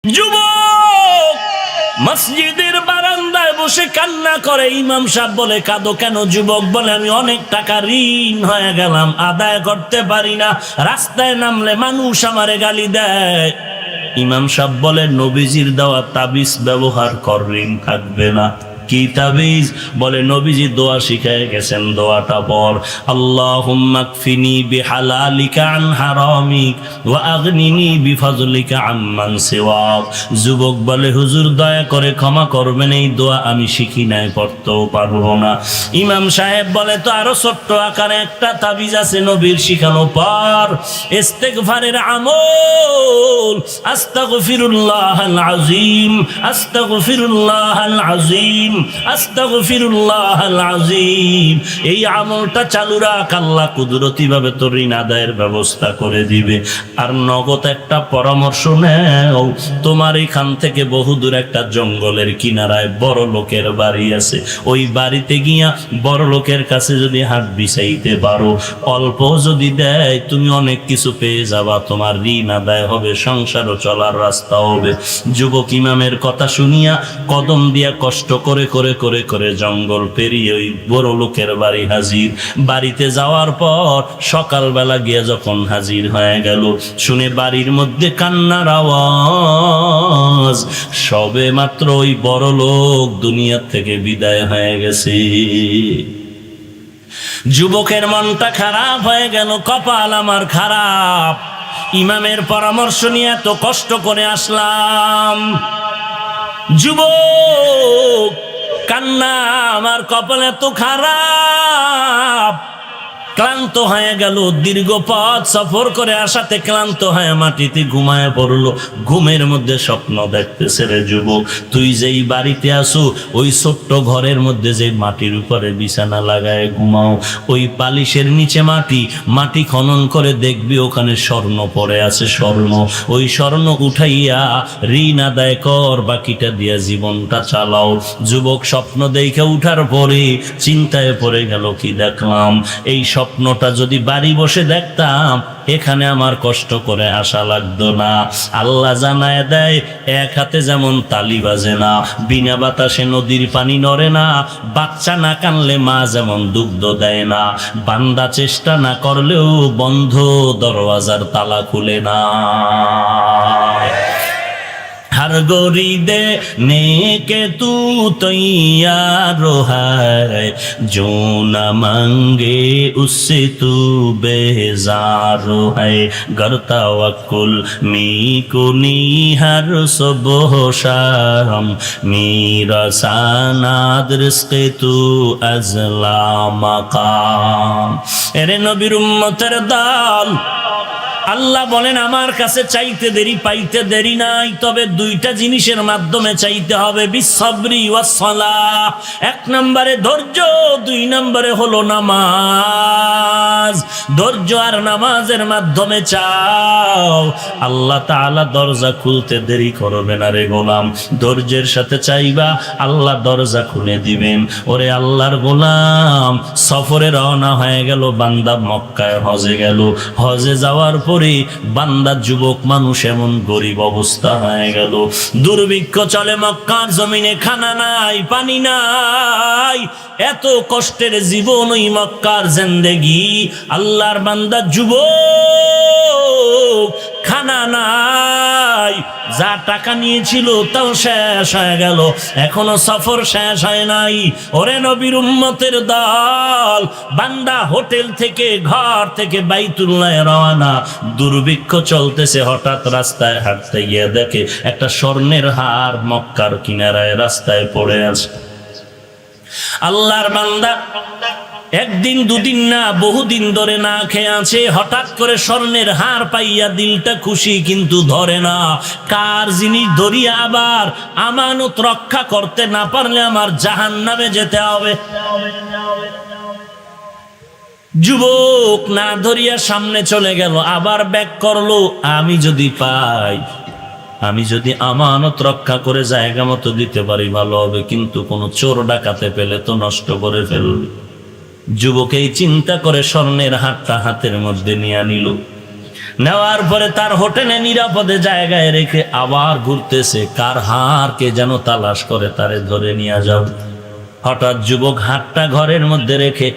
যুবক মসজিদের বারান্দায় বসে কান্না করে। ইমাম সাহেব বলে, কাঁদো কেন? যুবক বলে, আমি অনেক টাকা ঋণ হয়ে গেলাম, আদায় করতে পারি না, রাস্তায় নামলে মানুষ আমারে গালি দেয়। ইমাম সাহেব বলে, নবীজির দেওয়া তাবিজ ব্যবহার কর, ঋণ থাকবে না। কি তাবিজ? বলে, নবীজি দোয়া শিখায় গেছেন, দোয়াটা পড়, আল্লাহুম্মা কফিনি বিহালালিকা আন হারামিক ওয়া আগনিনি বিফজলিকা আম্মান সিওয়াক। যুবক বলে, হুজুর দয়া করে ক্ষমা করবেন, এই দোয়া আমি শিখি নাই, পড়তেও পারবো না। ইমাম সাহেব বলে, তো আরো ছোট্ট আকারে একটা তাবিজ আছে নবীর শিখানো, পর ইস্তেগফারের আমল, আস্তাগফিরুল্লাহাল আযীম, আস্তাগফিরুল্লাহাল আযীম, আস্তাগফিরুল্লাহাল আযীম। এই আমলটা চালু রাখ, আল্লাহ কুদরতি ভাবে তোর ঋণ আদায়ের ব্যবস্থা করে দিবে। আর নগদ একটা পরামর্শ নেও, তোমার এখান থেকে বহুদূর একটা জঙ্গলের কিনারায় বড় লোকের বাড়ি আছে, ওই বাড়িতে গিয়া বড় লোকের কাছে যদি হাত বিছাইতে পারো, অল্প যদি দেয়, তুমি অনেক কিছু পেয়ে যাবা, তোমার ঋণ আদায় হবে, সংসারও চলার রাস্তা হবে। যুবক ইমামের কথা শুনিয়া কদম দিয়া কষ্ট করে করে করে করে জঙ্গল পেরিয়ে ওই বড় লোকের বাড়ি হাজির। বাড়িতে যাওয়ার পর সকালবেলা গিয়ে যখন হাজির হয়ে গেল, শুনে বাড়ির মধ্যে কান্নার আওয়াজ, সবে মাত্র ওই বড় লোক দুনিয়া থেকে বিদায় হয়ে গেছে। যুবকের মনটা খারাপ হয়ে গেল, কপাল আমার খারাপ, ইমামের পরামর্শ নিয়ে এত কষ্ট করে আসলাম। যুবক কান্না, আমার কপাল এত খারাপ, ক্লান্ত হয়ে গেল, দীর্ঘ পথ সফর করে আসাতে ক্লান্ত হয়ে মাটিতে ঘুমায় পড়লো। ঘুমের মধ্যে স্বপ্ন দেখতেছে, রে যুবক, তুই যেই বাড়িতে আসো, ওই ছোট্ট ঘরের মধ্যে যে মাটির উপরে বিছানা লাগায় ঘুমাও, ওই পালিশের নিচে মাটি খনন করে দেখবি ওখানে স্বর্ণ পড়ে আছে, স্বর্ণ। ওই স্বর্ণ উঠাইয়া ঋণ আদায় কর, বাকিটা দিয়া জীবনটা চালাও। যুবক স্বপ্ন দেখে উঠার পরে চিন্তায় পড়ে গেল, কি দেখলাম, এই স্বপ্নটা যদি বাড়ি বসে দেখতাম, এখানে আমার কষ্ট করে আসা লাগতো না। আল্লাহ জানায় দেয়, এক হাতে যেমন তালি বাজে না, বিনা বাতাসে নদীর পানি নড়ে না, বাচ্চা না কানলে মা যেমন দুগ্ধ দেয় না, বান্দা চেষ্টা না করলেও বন্ধ দরওয়াজার তালা খুলে না। हर गोरी देने के तू तैयार है, जो न मांगे उससे तू बेजार है, गर तवक्कुल मी कुनी हर सुबह शाम, मेरा सानाद रिज़्क़े तू अज़ला मकाम। एरे नबीर उम्मतेर दल, আল্লাহ বলেন, আমার কাছে চাইতে দেরি পাইতে দেরি নাই, তবে দুইটা জিনিসের মাধ্যমে চাইতে হবে, বিসবরি ওয়াস সালাহ। এক নম্বরে ধৈর্য, দুই নম্বরে হলো নামাজ। ধৈর্য আর নামাজের মাধ্যমে চাও, আল্লাহ তাআলা দরজা খুলতে দেরি করবে না রে গোলাম। ধৈর্যের সাথে চাইবা, আল্লাহ দরজা খুলে দিবেন। ওরে আল্লাহর গোলাম, সফরে রওনা হয়ে গেল বান্দা, মক্কায় হজে গেল। হজে যাওয়ার পরে বান্দা যুবক মানুষ এমন গরিব অবস্থা হয়ে গেল, দুর্ভিক্ষ চলে মক্কার জমিনে, খানা নাই, পানি নাই, এত কষ্টের জীবন ওই মক্কার জিন্দেগি। আল্লাহর বান্দা যুবক, খানা নাই, যা টাকা নিয়েছিল তাও শেষ হয়ে গেল, এখনো সফর শেষ হয় নাই। ওরে নবীর উম্মতের দল, বান্দা হোটেল থেকে, ঘর থেকে বাইতুল্লাহ রওনা, দুর্ভিক্ষ চলতেছে, হঠাৎ রাস্তায় হাঁটতে গিয়ে দেখে একটা স্বর্ণের হার মক্কার কিনারায় রাস্তায় পড়ে আছে। আল্লাহর বান্দা একদিন দুদিন না, বহুদিন ধরে না খেয়ে আছে, হঠাৎ করে স্বর্ণের হার পাইয়া দিলটা খুশি, কিন্তু ধরে না, কার জিনিস ধরিয়া আবার আমানত রক্ষা করতে না পারলে আমার জাহান্নামে যেতে হবে। যুবক না ধরিয়া সামনে চলে গেল, আবার ব্যাক করলো, আমি যদি পাই, আমি যদি আমানত রক্ষা করে জায়গা মতো দিতে পারি ভালো হবে, কিন্তু কোনো চোর ডাকাতে পেলে তো নষ্ট করে ফেলবে। যুবক এই চিন্তা করে স্বর্ণের হারটা হাতের মধ্যে নিয়ে নিল। নেওয়ার পরে তার হোটেলে নিরাপদে জায়গায় রেখে আবার ঘুরতেছে, কার হাড়কে যেন তালাশ করে তারে ধরে নিয়ে যাও। হঠাৎ যুবক হাতটা ঘরের মধ্যে রেখে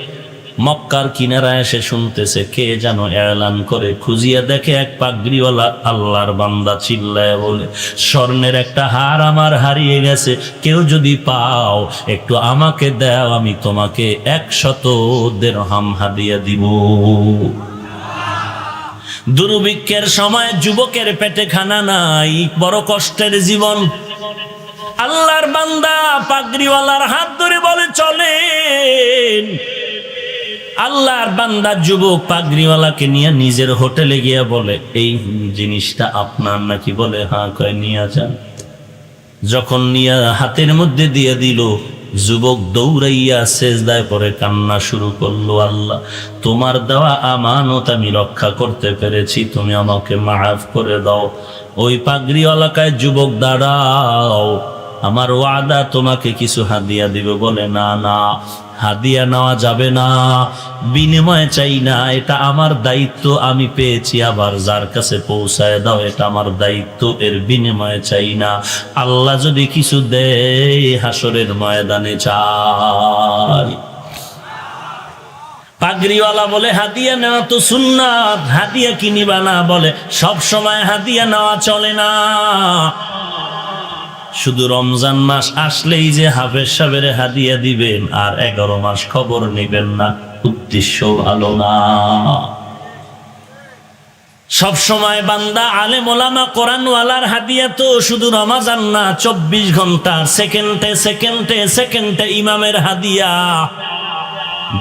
মক্কার কিনারায় এসে শুনতেছে কে যেন এলান করে, খুঁজিয়া দেখে এক পাগড়িওয়ালা আল্লাহর বান্দা চিল্লায় বলে, স্বর্ণের একটা হার আমার হারিয়ে গেছে, কেউ যদি পাও একটু আমাকে দাও, আমি তোমাকে 100 দিরহাম হাদিয়া দিব। দুর্ভিক্ষের সময় যুবকের পেটে খানা নাই, বড় কষ্টের জীবন। আল্লাহর বান্দা পাগড়িওয়ালার হাত ধরে বলে চলেন। আল্লাহর বান্দা যুবক পাগড়িওয়ালাকে নিয়ে নিজের হোটেলে গিয়ে বলে, এই জিনিসটা আপনার নাকি? বলে হ্যাঁ। কয় নিয়ে যান। যখন নিয়ে হাতের মধ্যে দিয়ে দিল, যুবক দৌড়াইয়া সেজদায় পরে কান্না শুরু করলো, আল্লাহ তোমার দেওয়া আমানত আমি রক্ষা করতে পেরেছি, তুমি আমাকে মাফ করে দাও। ওই পাগড়িওয়ালাকায় যুবক দাঁড়াও, আমার ওয়াদা তোমাকে কিছু হাদিয়া দিব। বলে না না, হাদিয়া নেওয়া যাবে না, বিনিময় চাই না, এটা আমার দায়িত্ব, আমি পেয়েছি, আবার যার কাছে পৌঁছায় দাও, এটা আমার দায়িত্ব, এর বিনিময় চাই না। আল্লাহ যদি কিছু দেয় হাসরের ময়দানে চাই। পাগড়িওয়ালা বলে হাদিয়া নেওয়া তো সুন্নাত, হাদিয়া কি নিবা না? বলে সব সময় হাদিয়া নেওয়া চলে না, শুধু রমজান মাস আসলেই যে হাফেজ সাহেবের হাদিয়া দিবেন আর 11 মাস খবর নেবেন না, উদ্দেশ্য ভালো না। সব সময় বান্দা আলেম ওলামা কোরআনওয়ালার হাদিয়া তো শুধু রমজান না, 24 ঘন্টা সেকেন্ডে সেকেন্ডে সেকেন্ডে ইমামের হাদিয়া।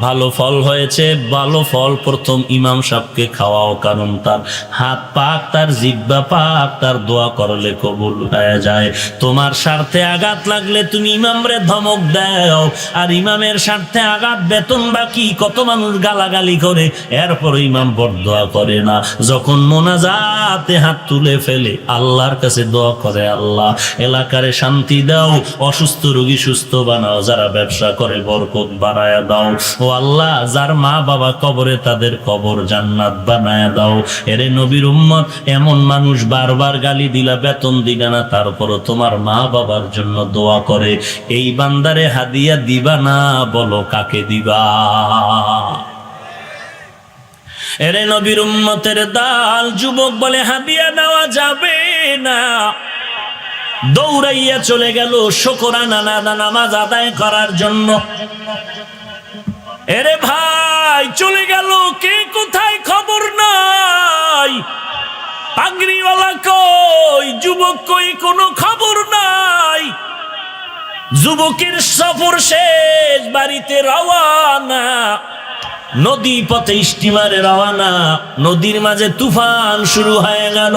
ভালো ফল হয়েছে, ভালো ফল প্রথম ইমাম সাহেবকে খাওয়াও, কারণ তার হাত পাক, তার জিহ্বা পাক, তার দোয়া করলে কবুল হয়ে যায়। তোমার স্বার্থে আঘাত লাগলে তুমি ইমামরে ধমক দাও, আর ইমামের স্বার্থে আঘাত, বেতন বাকি, কত মানুষ গালাগালি করে, এরপর ইমাম বরদোয়া করে না। যখন মোনাজাতে হাত তুলে ফেলে আল্লাহর কাছে দোয়া করে, আল্লাহ এলাকারে শান্তি দাও, অসুস্থ রোগী সুস্থ বানাও, যারা ব্যবসা করে বরকত বাড়ায়া দাও, ও আল্লাহ যার মা বাবা কবরে তাদের কবর জান্নাত বানায়া দাও। এরে নবীর উম্মত, এমন মানুষ বারবার গালি দিলা, বেতন দিলা না, তারপরও তোমার মা বাবার জন্য দোয়া করে, এই বান্দারে হাদিয়া দিবা না? বলো কাকে দিবা? এরে নবীর উম্মতের দাল যুবক বলে হাদিয়া নেওয়া যাবে না। দৌড়াইয়া চলে গেল শুকরানা নামাজ আদায় করার জন্য। এরে ভাই চলে গেল, কে কোথায় খবর নাই। পাগড়িওয়ালা কই, যুবক কই, কোনো খবর নাই। যুবকের সফর শেষ, বাড়িতে রওয়ানা, নদী পথে স্টিমারে রওয়ানা। নদীর মাঝে তুফান শুরু হয়ে গেল,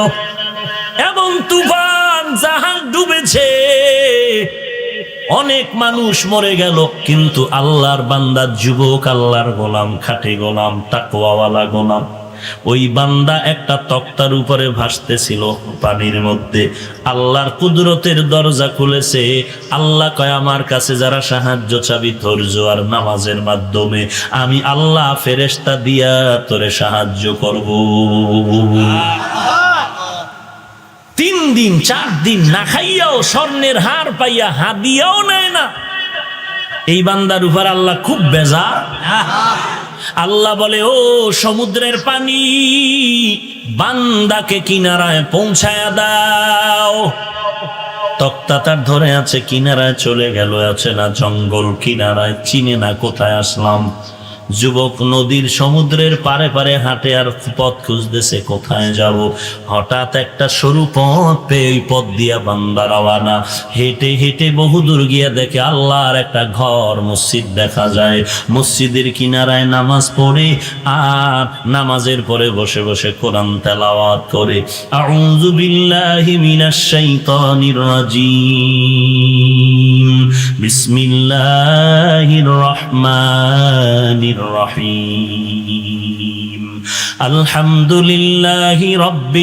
এবং তুফান জাহাজ ডুবেছে, অনেক মানুষ মরে গেল। কিন্তু আল্লাহর বান্দা যুবক, আল্লাহর গোলাম, খাঁটি গোলাম, তাকওয়াওয়ালা গোলাম, ওই বান্দা একটা তক্তার উপরে ভাসতেছিল পানির মধ্যে। আল্লাহর কুদরতের দরজা খুলেছে। আল্লাহ কয়, আমার কাছে যারা সাহায্য চাবি ধৈর্য আর নামাজের মাধ্যমে, আমি আল্লাহ ফেরেশতা দিয়া তোরে সাহায্য করব। 3 দিন 4 দিন না খাইয়াও স্বর্ণের হার পাইয়া হাদিয়াও নেয় না। এই বান্দার উপর আল্লাহ খুব বেজার। আল্লাহ বলে, ও সমুদ্রের পানি, বান্দাকে কিনারায় পৌঁছায়া দাও। তক্তা তার ধরে আছে, কিনারায় চলে গেল, আছে না জঙ্গল কিনারায়, চিনে না কোথায় আসলাম। যুবক নদীর সমুদ্রের পারে পারে হাঁটে আর পথ খুঁজতেছে কোথায় যাব। হঠাৎ একটা সরু পথ পেয়ে ওই পথ দিয়া বান্দা রওয়ানা। হেঁটে হেঁটে বহুদূর গিয়া দেখে আল্লাহর একটা ঘর, মসজিদ দেখা যায়। মসজিদের কিনারায় নামাজ পড়ে আর নামাজের পরে বসে বসে কোরআন তেলাওয়াত করে। আউযু বিল্লাহি মিনাশ শাইতানির রাজিম, বিসমিল্লাহির রহমানির الرحيم الحمد لله رب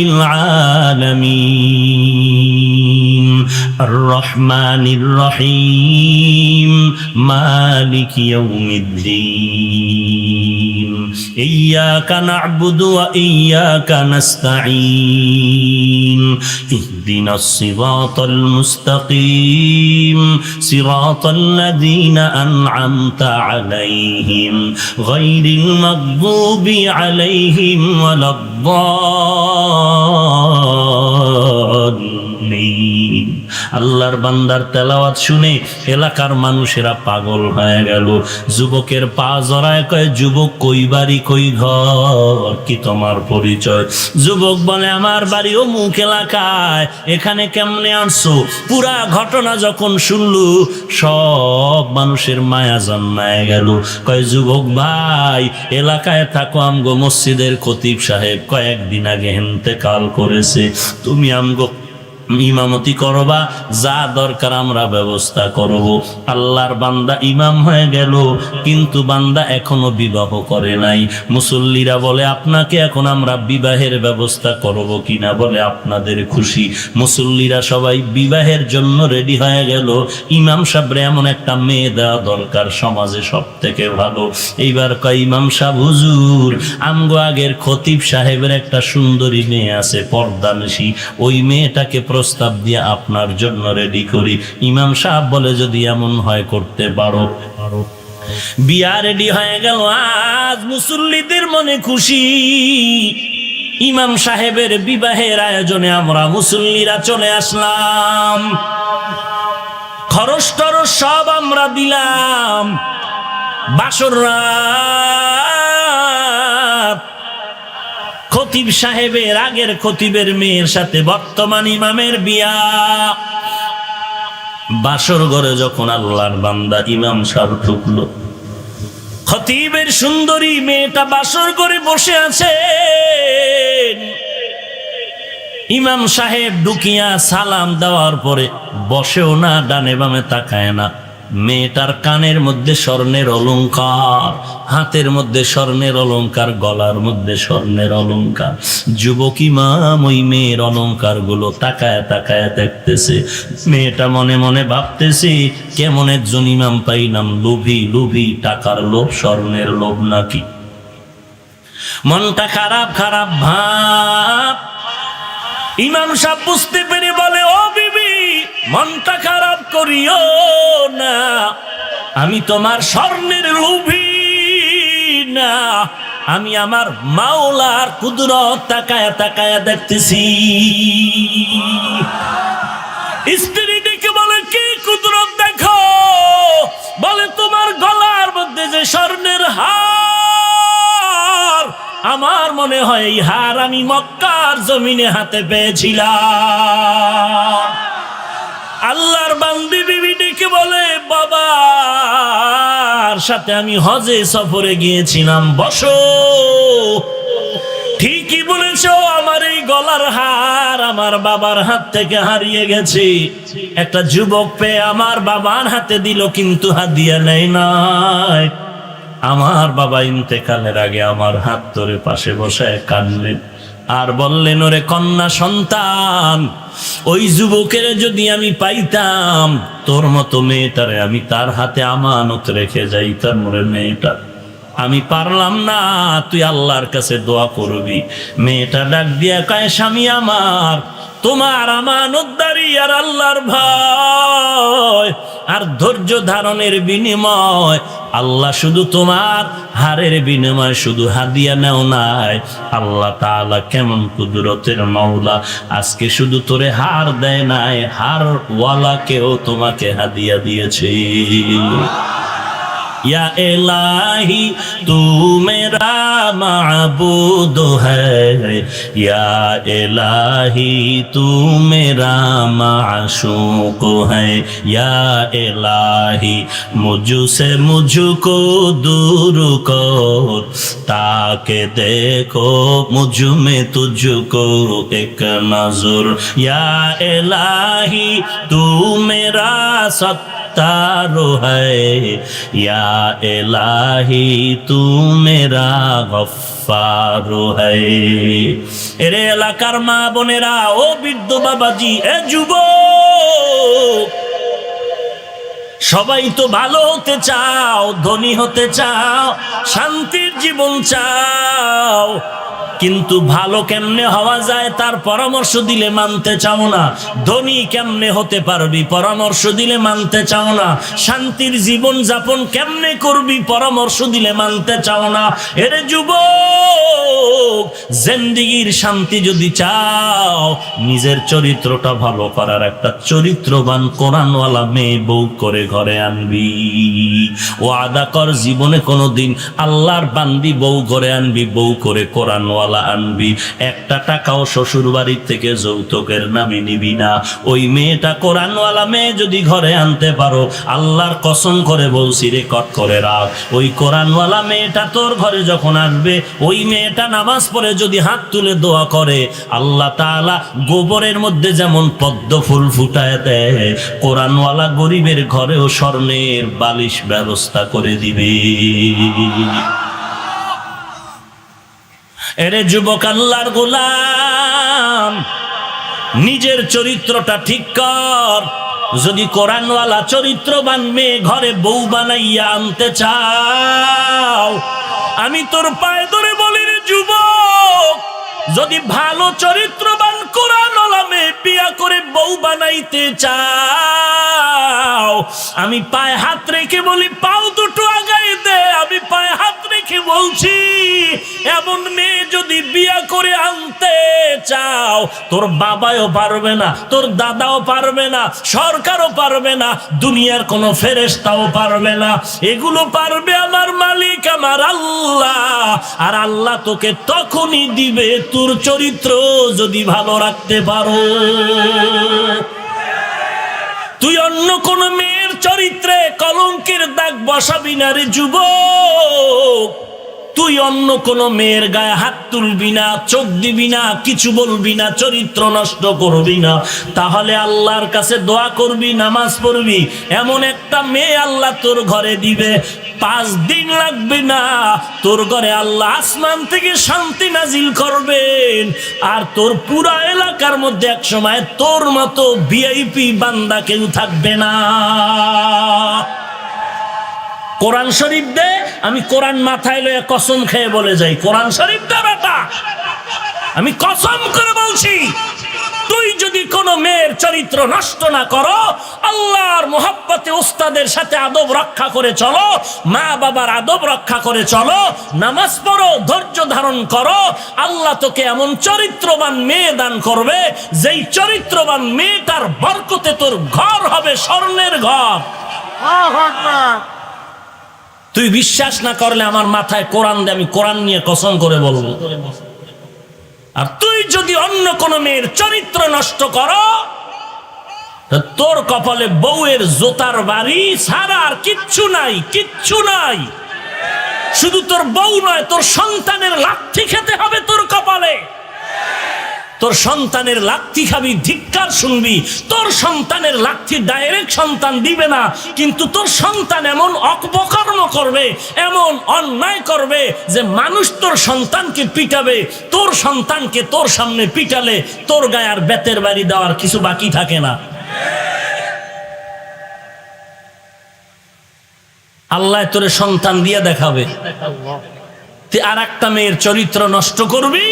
العالمين الرحمن الرحيم مالك يوم الدين ইয়্যাকা না'বুদু ওয়া ইয়্যাকা নাস্তাঈন ইহদিনাস সিরাতাল মুস্তাকিম সিরাতাল লাযীনা আন'আমতা আলাইহিম গায়রিল মাগদুবি আলাইহিম ওয়ালাদ-দাল্লিন। আল্লাহর বান্দার তেলাওয়াত শুনে এলাকার মানুষেরা পাগল হয়ে গেল। যুবকের পা জড়ায় কয়, যুবক কই বাড়ি কই ঘর, কি তোমার পরিচয়? যুবক বলে, আমার বাড়ি অমুক এলাকায়, এখানে কেমনে আসছো? পুরা ঘটনা যখন শুনলু সব মানুষের মায়া জন্মায় গেল। কয়, যুবক ভাই, এলাকায় থাকো, আমগো মসজিদের খতিব সাহেব কয়েকদিন আগে ইন্তেকাল করেছে, তুমি আমগো ইমামতি করবা, যা দরকার আমরা ব্যবস্থা করব। আল্লাহর বান্দা ইমাম হয়ে গেল, কিন্তু বান্দা এখনো বিবাহ করে নাই। মুসল্লিরা বলে, আপনাকে এখন আমরা বিবাহের ব্যবস্থা করব কিনা? বলে, আপনাদের খুশি। মুসল্লিরা সবাই বিবাহের জন্য রেডি হয়ে গেল। ইমাম সাহেবরে এমন একটা মেয়ে দেওয়া দরকার, সমাজে সব থেকে ভালো। এইবার কয়, ইমাম সাহেব হুজুর, আমগো আগের খতিব সাহেবের একটা সুন্দরী মেয়ে আছে, পর্দানিশী, ওই মেয়েটাকে প্রস্তাব দিয়ে আপনার জন্য রেডি করি। ইমাম সাহেব বলে, যদি এমন হয় করতে পারো। বিয়া রেডি হয়ে গেল। আজ মুসল্লিদের মনে খুশি, ইমাম সাহেবের বিবাহের আয়োজনে আমরা মুসল্লিরা চলে আসলাম। খরচ টরচ সব আমরা দিলাম। বাসর রাত খতিব সাহেবের আগের খতিবের মেয়ের সাথে বর্তমান ইমামের বিয়া। বাসর ঘরে যখন আল্লাহর বান্দা ইমাম সাহেব ঢুকলো, খতিবের সুন্দরী মেয়েটা বাসর ঘরে বসে আছে। ইমাম সাহেব ঢুকিয়া সালাম দেওয়ার পরে বসেও না, ডানে বামে তাকায় না। মেয়েটার কানের মধ্যে স্বর্ণের অলংকার, হাতের মধ্যে স্বর্ণের অলংকার, গলার মধ্যে স্বর্ণের অলংকার। যুবক ইমাম ওই মেয়ের অলংকার গুলো তাকায় তাকায় দেখতেছে। মেয়েটা মনে মনে ভাবতেছে, কেমন একজন ইমাম পাইলাম, লোভী লোভী, টাকার লোভ, স্বর্ণের লোভ নাকি। মনটা খারাপ খারাপ ভাব। ইমাম সাহেব বুঝতে পেরে বলে, ও বিবি, মনটা খারাপ করিও না, আমি তোমার স্বর্ণের লোভী না, আমি আমার মাওলার কুদরত তাকায়া তাকায়া দেখতেছি। স্ত্রী ডেকে বলে, কি কুদরত দেখো? বলে, তোমার গলার মধ্যে যে স্বর্ণের হার, আমার মনে হয় এই হার আমি মক্কার জমিনে হাতে পেয়েছিলাম। আল্লাহর বান্দি বিবি ডেকে বলে, বাবার সাথে আমি হজে সফরে গিয়েছিলাম, বসো। ঠিকই বলেছ, আমার এই গলার হার আমার বাবার হাত থেকে হারিয়ে গেছে। একটা যুবক পেয়ে আমার বাবার হাতে দিল, কিন্তু হাদিয়া নেয় নাই। আমার বাবা ইন্তেকালের আগে আমার হাত ধরে পাশে বসায় কাঁদলেন আর বললেন, ওরে কন্যা সন্তান, ওই যুবকের যদি আমি পাইতাম, তোর মতো মেয়েটারে আমি তার হাতে আমানত রেখে যাইতাম। ওরে মেয়েটা, আমি পারলাম না, তুই আল্লাহর কাছে দোয়া করবি। মেয়েটা ডাক দিয়া কয়, স্বামী আমার, তোমার আমানতদারি আর আল্লাহর ভয় আর ধৈর্য ধারণের বিনিময় আল্লাহ শুধু তোমার হারের বিনিময় শুধু হাদিয়া নেও নাই, আল্লাহ তাআলা কেমন কুদরতের মাওলা, আজকে শুধু তোরে হার দেয় নাই, হার ওয়ালাকেও তোমাকে হাদিয়া দিয়েছে। या इलाही तू मेरा माबूद है, या इलाही तू मेरा माशूक है, या इलाही मुझसे मुझको दूर कर, ताकि देखो मुझ में तुझको एक नजर, या इलाही तू मेरा तारो है, या इलाही तू मेरा गफ्फारो है। এরে এলাকার মা বোনেরা, ও বৃদ্ধ বাবাজি, এ যুবক, সবাই তো ভালো হতে চাও, ধনী হতে চাও, শান্তির জীবন চাও, কিন্তু ভালো কেমনে হওয়া যায় তার পরামর্শ দিলে মানতে চাও না। ধনী কেমনে হতে পারবি, পরামর্শ দিলে মানতে চাও না। শান্তির জীবন যাপন কেমনে করবি, পরামর্শ দিলে মানতে চাও না। এরে যুবক, জিন্দেগির শান্তি যদি চাও, নিজের চরিত্রটা ভালো করার একটা চরিত্রবান কোরআনওয়ালা মেয়ে বউ করে ঘরে আনবি। ওয়াদা কর জীবনে কোনোদিন আল্লাহর বান্দি বউ ঘরে আনবি, বউ করে কোরআনওয়ালা আনবি। একটা টাকাও শ্বশুর বাড়ির থেকে যৌতুকের নামে নিবি না। ওই মেয়েটা কোরআনওয়ালা মেয়ে যদি ঘরে আনতে পারো, আল্লাহর কসম করে বলছি, রেকর্ড করে রাখ, ওই কোরআনওয়ালা মেয়েটা তোর ঘরে যখন আসবে, ওই মেয়েটা নামাজ পড়ে যদি হাত তুলে দোয়া করে, আল্লাহ তাআলা গোবরের মধ্যে যেমন পদ্ম ফুল ফুটায় দেয়, কোরআনওয়ালা গরিবের ঘরেও স্বর্ণের বালিশ ব্যবস্থা করে দিবে। এরে যুবক, আল্লাহর গোলাম, নিজের চরিত্রটা ঠিক কর। যদি কোরআনওয়ালা চরিত্রবান মেয়ে ঘরে বউ বানাইয়া আনতে চাও, আমি তোর পায়ে ধরে বলি রে যুবক, যদি ভালো চরিত্রবান কোরআনওয়ালা মেয়ে বিয়া করে বউ বানাইতে চাও, আমি পায়ে হাত রেখে বলি, পাও দুটো আগায় দে। আমি পায়ে হাত রেখে বলছি, এমন মেয়ে যদি বিয়া করে আনতে চাও, তোর বাবাও পারবে না, তোর দাদাও পারবে না, সরকারও পারবে না, দুনিয়ার কোনো ফেরেশতাও পারবে না। এগুলো পারবে আমার মালিক, আমার আল্লাহ। আর আল্লাহ তোকে তখনই দিবে তোর চরিত্র যদি ভালো রাখতে পারো। তুই অন্য কোন মেয়ের চরিত্রে কলঙ্কের দাগ বসাবি না রে যুবক। তুই অন্য কোন মেয়ের গায়ে হাত তুলবি না, চোখ দিবি না, কিছু বলবি না, চরিত্র নষ্ট করবি না। তাহলে আল্লাহর কাছে দোয়া করবি, নামাজ পড়বি, এমন একটা মেয়ে আল্লাহ তোর ঘরে দিবে, 5 দিন লাগবে না, তোর ঘরে আল্লাহ আসমান থেকে শান্তি নাজিল করবেন। আর তোর পুরা এলাকার মধ্যে এক সময় তোর মতো ভিআইপি বান্দা কেউ থাকবে না। কোরআন শরীফ দে, আমি কোরআন মাথায় লয়ে কসম খেয়ে বলে যাই, কোরআন শরীফ দে বেটা, আমি কসম করে বলছি, তুই যদি কোনো মেয়ের চরিত্র নষ্ট না করো, আল্লাহর মোহাব্বতে উস্তাদের সাথে আদব রক্ষা করে চলো, মা বাবার আদব রক্ষা করে চলো, নামাজ পড়ো, ধৈর্য ধারণ করো, আল্লাহ তোকে এমন চরিত্রবান মেয়ে দান করবে, যেই চরিত্রবান মেয়েটার বরকতে তোর ঘর হবে স্বর্ণের ঘর। তুই বিশ্বাস না করলে আমার মাথায় কোরআন দে, আমি কোরআন নিয়ে কসম করে বলবো। আর তুই যদি অন্য কোন মেয়ের চরিত্র নষ্ট করো, তোর কপালে বউয়ের জোতার বাড়ি ছাড়া আর কিচ্ছু নাই, কিচ্ছু নাই। শুধু তোর বউ নয়, তোর সন্তানের লাথি খেতে হবে তোর কপালে। তোর সন্তানের লাথি খাবি, ধিক্কার শুনবি। তোর সন্তানের লাথি ডাইরেক্ট সন্তান দিবে না, কিন্তু তোর সন্তান এমন অপকর্ম করবে, এমন অন্যায় করবে যে মানুষ তোর সন্তানকে পিটাবে। তোর সন্তানকে তোর সামনে পিটালে তোর গায়ে আর বেতের বাড়ি দেওয়ার কিছু বাকি থাকে না। আল্লাহ তোরে সন্তান দিয়ে দেখাবে। তুই আর একটা মেয়ের চরিত্র নষ্ট করবি,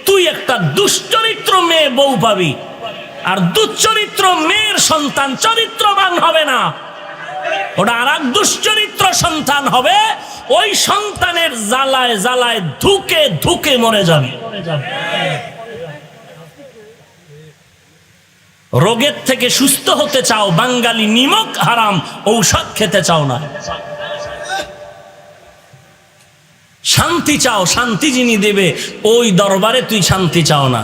তুই একটা দুশ্চরিত্র মেয়ে বউ পাবি। আর দুশ্চরিত্র মেয়ের সন্তান চরিত্রবান হবে না, ওটা আর এক দুশ্চরিত্র সন্তান হবে। ওই সন্তানের জ্বালায় জ্বালায় ধুকে ধুকে মরে যাবে। রোগের থেকে সুস্থ হতে চাও, বাঙালি নিমক হারাম ঔষধ খেতে চাও না। শান্তি চাও, শান্তি যিনি দেবে ওই দরবারে তুই শান্তি চাও না।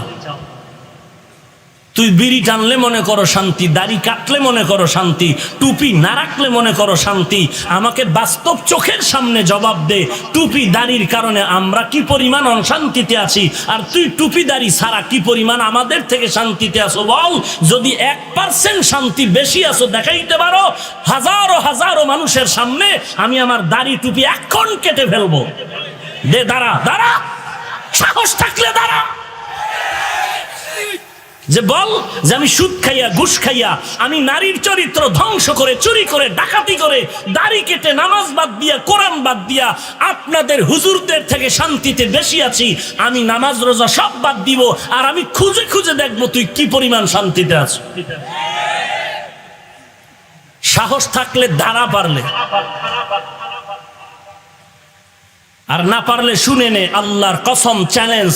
তুই বিড়ি টানলে মনে করো শান্তি, দাড়ি কাটলে মনে করো শান্তি, টুপি না রাখলে মনে করো শান্তি। আমাকে বাস্তব চোখের সামনে জবাব দে, টুপি দাড়ির কারণে আমরা কি পরিমাণ অশান্তিতে আছি, আর তুই টুপি দাড়ি ছাড়া কি পরিমাণ আমাদের থেকে শান্তিতে আছো বল। যদি 1% শান্তি বেশি আছো দেখাইতে পারো, হাজারো হাজারো মানুষের সামনে আমি আমার দাড়ি টুপি এখন কেটে ফেলবো। দে, দাঁড়া দাঁড়া, সাহস থাকলে দাঁড়া। যে বল যে আমি সুদ খাইয়া ঘুষ খাইয়া আমি নারীর চরিত্র ধ্বংস করে চুরি করে ডাকাতি করে দাড়ি কেটে নামাজ বাদ দিয়া কোরআন বাদ দিয়া আপনাদের হুজুরদের থেকে শান্তিতে বেশি আছি, আমি নামাজ রোজা সব বাদ দিব আর আমি খুঁজে খুঁজে দেখবো তুই কি পরিমাণ শান্তিতে আছিস। সাহস থাকলে দাঁড়া, পারলে আর না পারলে শুনে নে, আল্লাহর কসম চ্যালেঞ্জ,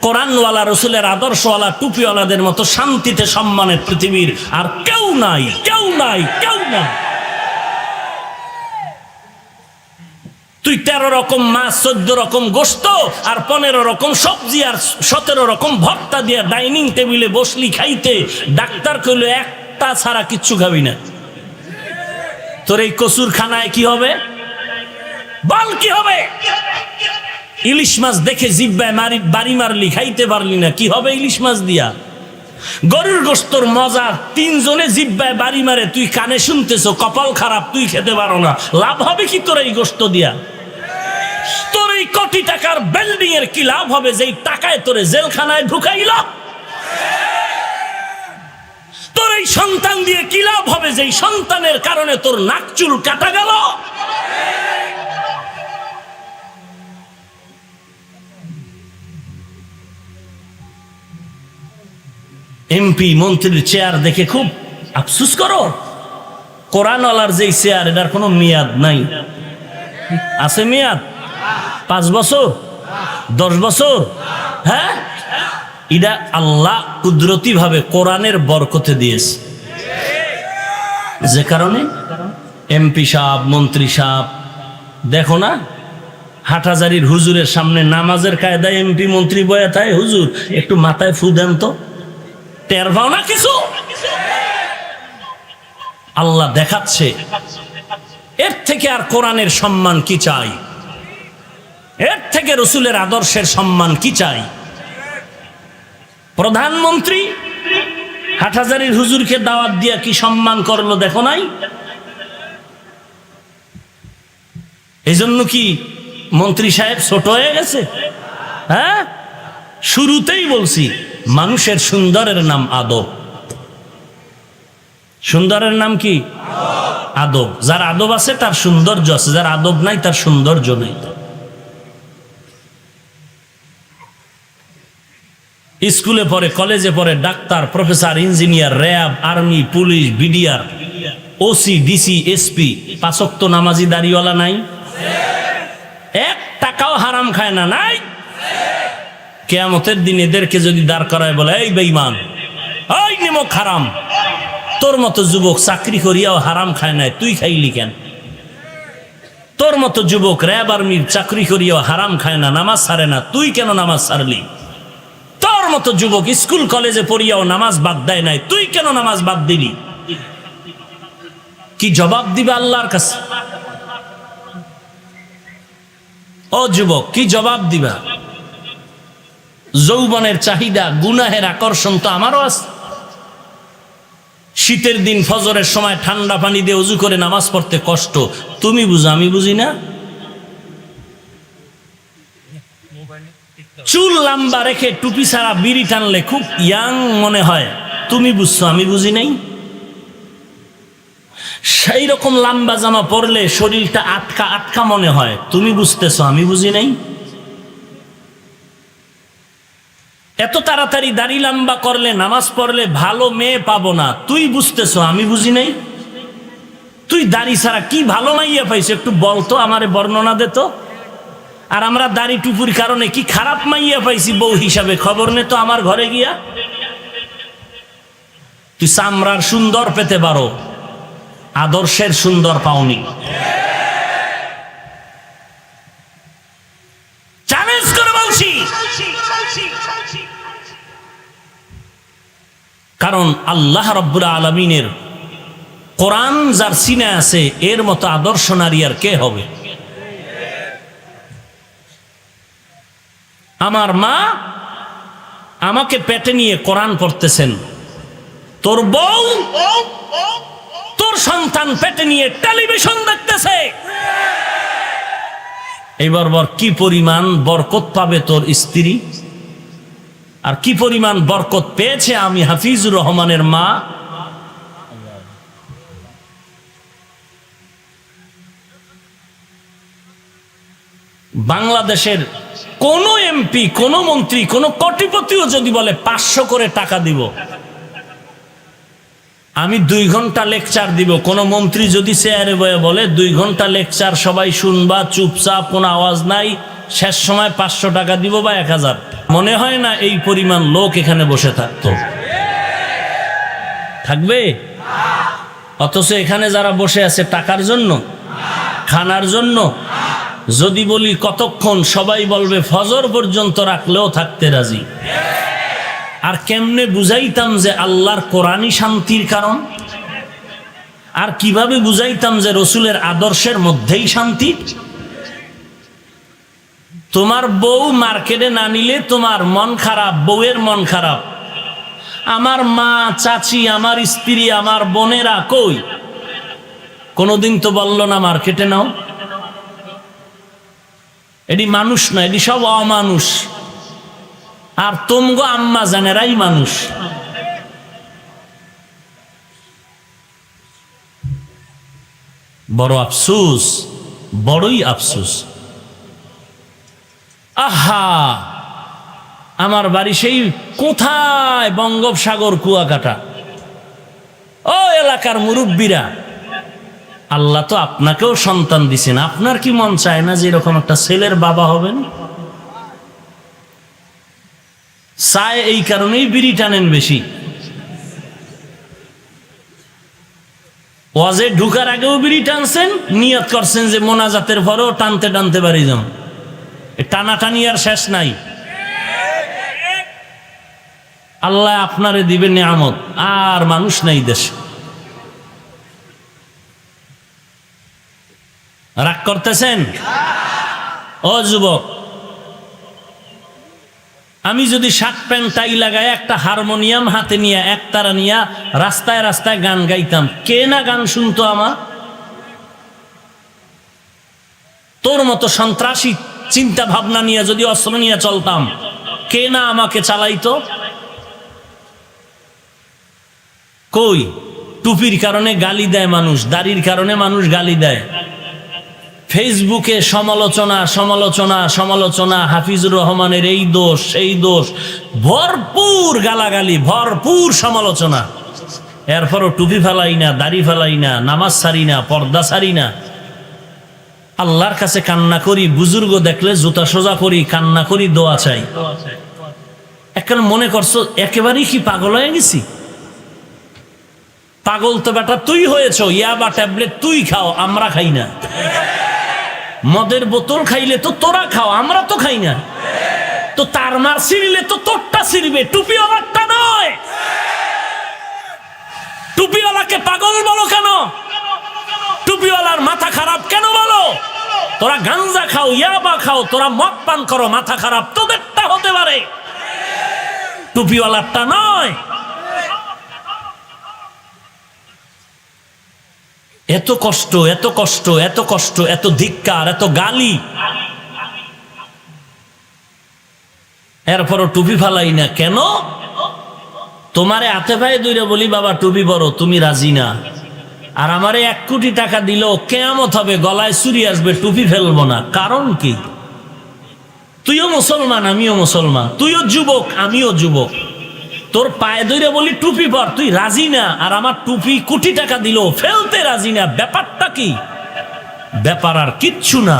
কোরআনওয়ালা রসুলের আদর্শওয়ালা টুপিওয়ালাদের মতো শান্তিতে সম্মানের পৃথিবীর আর কেউ নাই, কেউ নাই, কেউ নাই। তুই 13 রকম মাছ, 14 রকম গোশত আর 15 রকম সবজি আর 17 রকম ভর্তা দিয়া ডাইনিং টেবিলে বসলি খাইতে, ডাক্তার কইল একটা ছাড়া কিচ্ছু খাবি না। তোর এই কসুর খানায় কি হবে? বল কি হবে? ইলিশ মাছ দেখে জিব্বায় বাড়ি মারলি, খাইতে পারলি না, কি হবে ইলিশ মাছ দিয়া? গরুর গোশতর মজা 3 জনে জিব্বায় বাড়ি মারে, তুই কানে শুনতেছো, কপাল খারাপ, তুই খেতে পারো না, লাভ হবে কি তোর এই গোশত দিয়া? তোর এই কোটি টাকার বিল্ডিং এর কি লাভ হবে যেই টাকায় তোরে জেলখানায় ঢুকাইল? তোর এই সন্তান দিয়ে কি লাভ হবে যেই সন্তানের কারণে তোর নাক চুল কাটা গেল? এমপি মন্ত্রীর চেয়ার দেখে খুব আফসোস করো। কোরআনওয়ালার যেই চেয়ার, এটার কোনো মেয়াদ নাই। আছে মেয়াদ? 5 বছর, 10 বছর? হ্যাঁ, এটা আল্লাহ কুদরতি ভাবে কোরআনের বরকতে দিয়েছে, যে কারণে এমপি সাহেব, মন্ত্রী সাহেব, দেখো না হাটহাজারীর হুজুরের সামনে নামাজের কায়দায় এমপি মন্ত্রী বয়া থাকে, হুজুর একটু মাথায় ফু দেন তো, টের পাও না কিছু? আল্লাহ দেখাচ্ছে। এর থেকে আর কোরআনের সম্মান কি চাই? এর থেকে রসুলের আদর্শের সম্মান কি চাই? প্রধানমন্ত্রী হাটহাজারীর হুজুরকে দাওয়াত দিয়া কি সম্মান করলো দেখো নাই? এই জন্য কি মন্ত্রী সাহেব ছোট হয়ে গেছে? হ্যাঁ, শুরুতেই বলছি মানুষের সুন্দরের নাম আদব। সুন্দরের নাম কি? আদব। যার আদব আছে তার সৌন্দর্য আছে, যার আদব নাই তার সৌন্দর্য নেই। স্কুলে পড়ে, কলেজে পড়ে, doctor, professor, engineer, RAB, army, police, BDR, OC, DC, SP, 5 ওয়াক্ত নামাজি দাড়িওয়ালা নাই? 1 টাকাও হারাম খায় না? নাই? কিয়ামতের দিন এদেরকে যদি দাঁড় করায় বলে, এই বেঈমান, ওই নিমক হারাম, তোর মতো যুবক চাকরি করিয়াও হারাম খায় নাই, তুই খাইলি কেন? তোর মতো যুবক র্যাব আর্মির চাকরি করিয়াও হারাম খায় না, নামাজ ছাড়ে না, তুই কেন নামাজ ছাড়লি? তোর মতো যুবক স্কুল কলেজে পড়িয়াও নামাজ বাদ দেয় নাই, তুই কেন নামাজ বাদ দিলি? কি জবাব দিবে আল্লাহর কাছে? ও যুবক, কি জবাব দিবা? যৌবনের চাহিদা, গুনাহের আকর্ষণ তো আমারও আছে। শীতের দিন ফজরের সময় ঠান্ডা পানি দিয়ে ওযু করে নামাজ পড়তে কষ্ট, তুমি বুঝো, আমি বুঝি না? চুল লম্বা রেখে টুপি ছাড়া বিড়ি টানলে খুব ইয়াং মনে হয়, তুমি বুঝছো, আমি বুঝি নাই? সেই রকম লম্বা জামা পরলে শরীরটা আটকা আটকা মনে হয়, তুমি বুঝতেছো, আমি বুঝি নাই? এত তাড়াতাড়ি দাড়ি লম্বা করলে, নামাজ পড়লে ভালো মেয়ে পাবো না, তুই বুঝতেছো, আমি বুঝি নাই? তুই দাড়ি ছাড়া কি ভালো মাইয়া পাইছো একটু বলতো, আমারে বর্ণনা দে তো। আর আমরা দাড়ি টুপুর কারণে কি খারাপ মাইয়া পাইছি বউ হিসাবে, খবর নে তো আমার ঘরে গিয়া। তুই চামড়ার সুন্দর পেতে পারো, আদর্শের সুন্দর পাওনি। চ্যালেঞ্জ করে বলছি, কারণ আল্লাহ রাব্বুল আলামিনের কোরআন যার সিনে আছে, এর মতো আদর্শ নারী আর কে হবে? আমার মা আমাকে পেটে নিয়ে কোরআন পড়তেছেন, তোর বউ, তোর সন্তান পেটে নিয়ে টেলিভিশন দেখতেছে। এইবার কি পরিমাণ বরকত পাবে তোর স্ত্রী আর কি পরিমাণ বরকত পেয়েছে আমি হাফিজুর রহমানের মা। বাংলাদেশের কোন এমপি, কোন মন্ত্রী, কোন কোটিপতিও যদি বলে 500 করে টাকা দিব, আমি 2 ঘন্টা লেকচার দিব। কোন মন্ত্রী যদি চেয়ারে বয়ে বলে 2 ঘন্টা লেকচার, সবাই শুনবা চুপচাপ, কোনো আওয়াজ নাই, শেষ সময় 500 টাকা দিব বা 1000, মনে হয় না এই পরিমাণ লোক এখানে বসে থাকতো? থাকবে? অথচ এখানে যারা বসে আছে টাকার জন্য, খানার জন্য। যদি বলি কতক্ষণ, সবাই বলবে ফজর পর্যন্ত রাখলেও থাকতে রাজি। আর কেমনে বুঝাইতাম যে আল্লাহর কোরআনই শান্তির কারণ? আর কিভাবে বুঝাইতাম যে রসুলের আদর্শের মধ্যেই শান্তি? তোমার বউ মার্কেটে না নিলে তোমার মন খারাপ, বউয়ের মন খারাপ। আমার মা, চাচি, আমার স্ত্রী, আমার বোনেরা কই? কোনোদিন তো বলল না মার্কেটে নাও। এটি মানুষ না, এটি সব অমানুষ। আর তোমগো আম্মা জানেরাই মানুষ। বড় আফসোস, বড়ই আফসোস। আহা, আমার বাড়ি সেই কোথায়, বঙ্গোপসাগর কুয়াকাটা। ও এলাকার মুরব্বীরা, আল্লাহ তো আপনাকেও সন্তান দিছেন, আপনার কি মন চায় না যে এরকম একটা ছেলের বাবা হবেন? চায়, এই কারণেই বিড়ি টানেন বেশি। ওয়াজে ঢুকার আগেও বিড়ি টানছেন, নিয়ত করছেন যে মোনাজাতের পরেও টানতে টানতে বাড়ি যান। টানাটানি আর শেষ নাই। আল্লাহ আপনারে দিবে নিয়ামত, আর মানুষ নাই দেশে। রাগ করতেছেন? ও যুবক, আমি যদি শার্ট প্যান্ট টাই লাগায় একটা হারমোনিয়াম হাতে নিয়ে, একতারা নিয়ে রাস্তায় রাস্তায় গান গাইতাম, কে না গান শুনতো আমার? তোর মতো সন্ত্রাসী চিন্তা ভাবনা নিয়ে যদি অস্ত্র নিয়ে চলতাম, কে না আমাকে চালাইতো? কই? টুপির কারণে গালি দেয় মানুষ, দাড়ির কারণে মানুষ গালি দেয়, ফেসবুকে সমালোচনা সমালোচনা সমালোচনা, হাফিজুর রহমানের এই দোষ সেই দোষ, ভরপুর গালাগালি, ভরপুর সমালোচনা। এরপরও টুপি ফেলাই না, দাড়ি ফেলাই না, নামাজ ছাড়ি না, পর্দা ছাড়ি না। আল্লাহর কাছে কান্না করি, বুজুর্গ দেখলে জুতা সোজা করি, কান্না করি, দোয়া চাই। এখন মনে করছো একেবারেই কি পাগল হয়ে গেছি? পাগল তো বেটা তুই হয়েছ, ইয়াবা ট্যাবলেট তুই খাও, আমরা খাই না। মদের বোতল খাইলে তো তোরা খাও, আমরা তো খাই না। তো তার মার ছিঁড়লে তো তোরটা ছিঁড়বে, টুপিওয়ালারটা নয়। টুপিওয়ালাকে পাগল বলো কেন? টুপিওয়ালার মাথা খারাপ কেন বলো? তোরা গাঞ্জা খাও, ইয়াবা খাও, তোরা মদ পান করো, মাথা খারাপ তোদেরটা হতে পারে, টুপিওয়ালারটা নয়। এত কষ্ট, এত কষ্ট, এত কষ্ট, এত ধিক্কার, এত গালি, এরপরও টুপি ফালাই না কেন? তোমারে হাতে পায়ে দইরা বলি বাবা টুপি বড়, তুমি রাজি না। আর আমারে 1 কোটি টাকা দিল, কেয়ামত হবে, গলায় চুরি আসবে, টুপি ফেলবো না। কারণ কি? তুইও মুসলমান, আমিও মুসলমান, তুইও যুবক, আমিও যুবক। তোর পায়ে ধরে বলি টুপি পর, তুই রাজি না। আর আমার টুপি কোটি টাকা দিল, ফেলতে রাজি না। ব্যাপারটা কি? ব্যাপার আর কিচ্ছু না।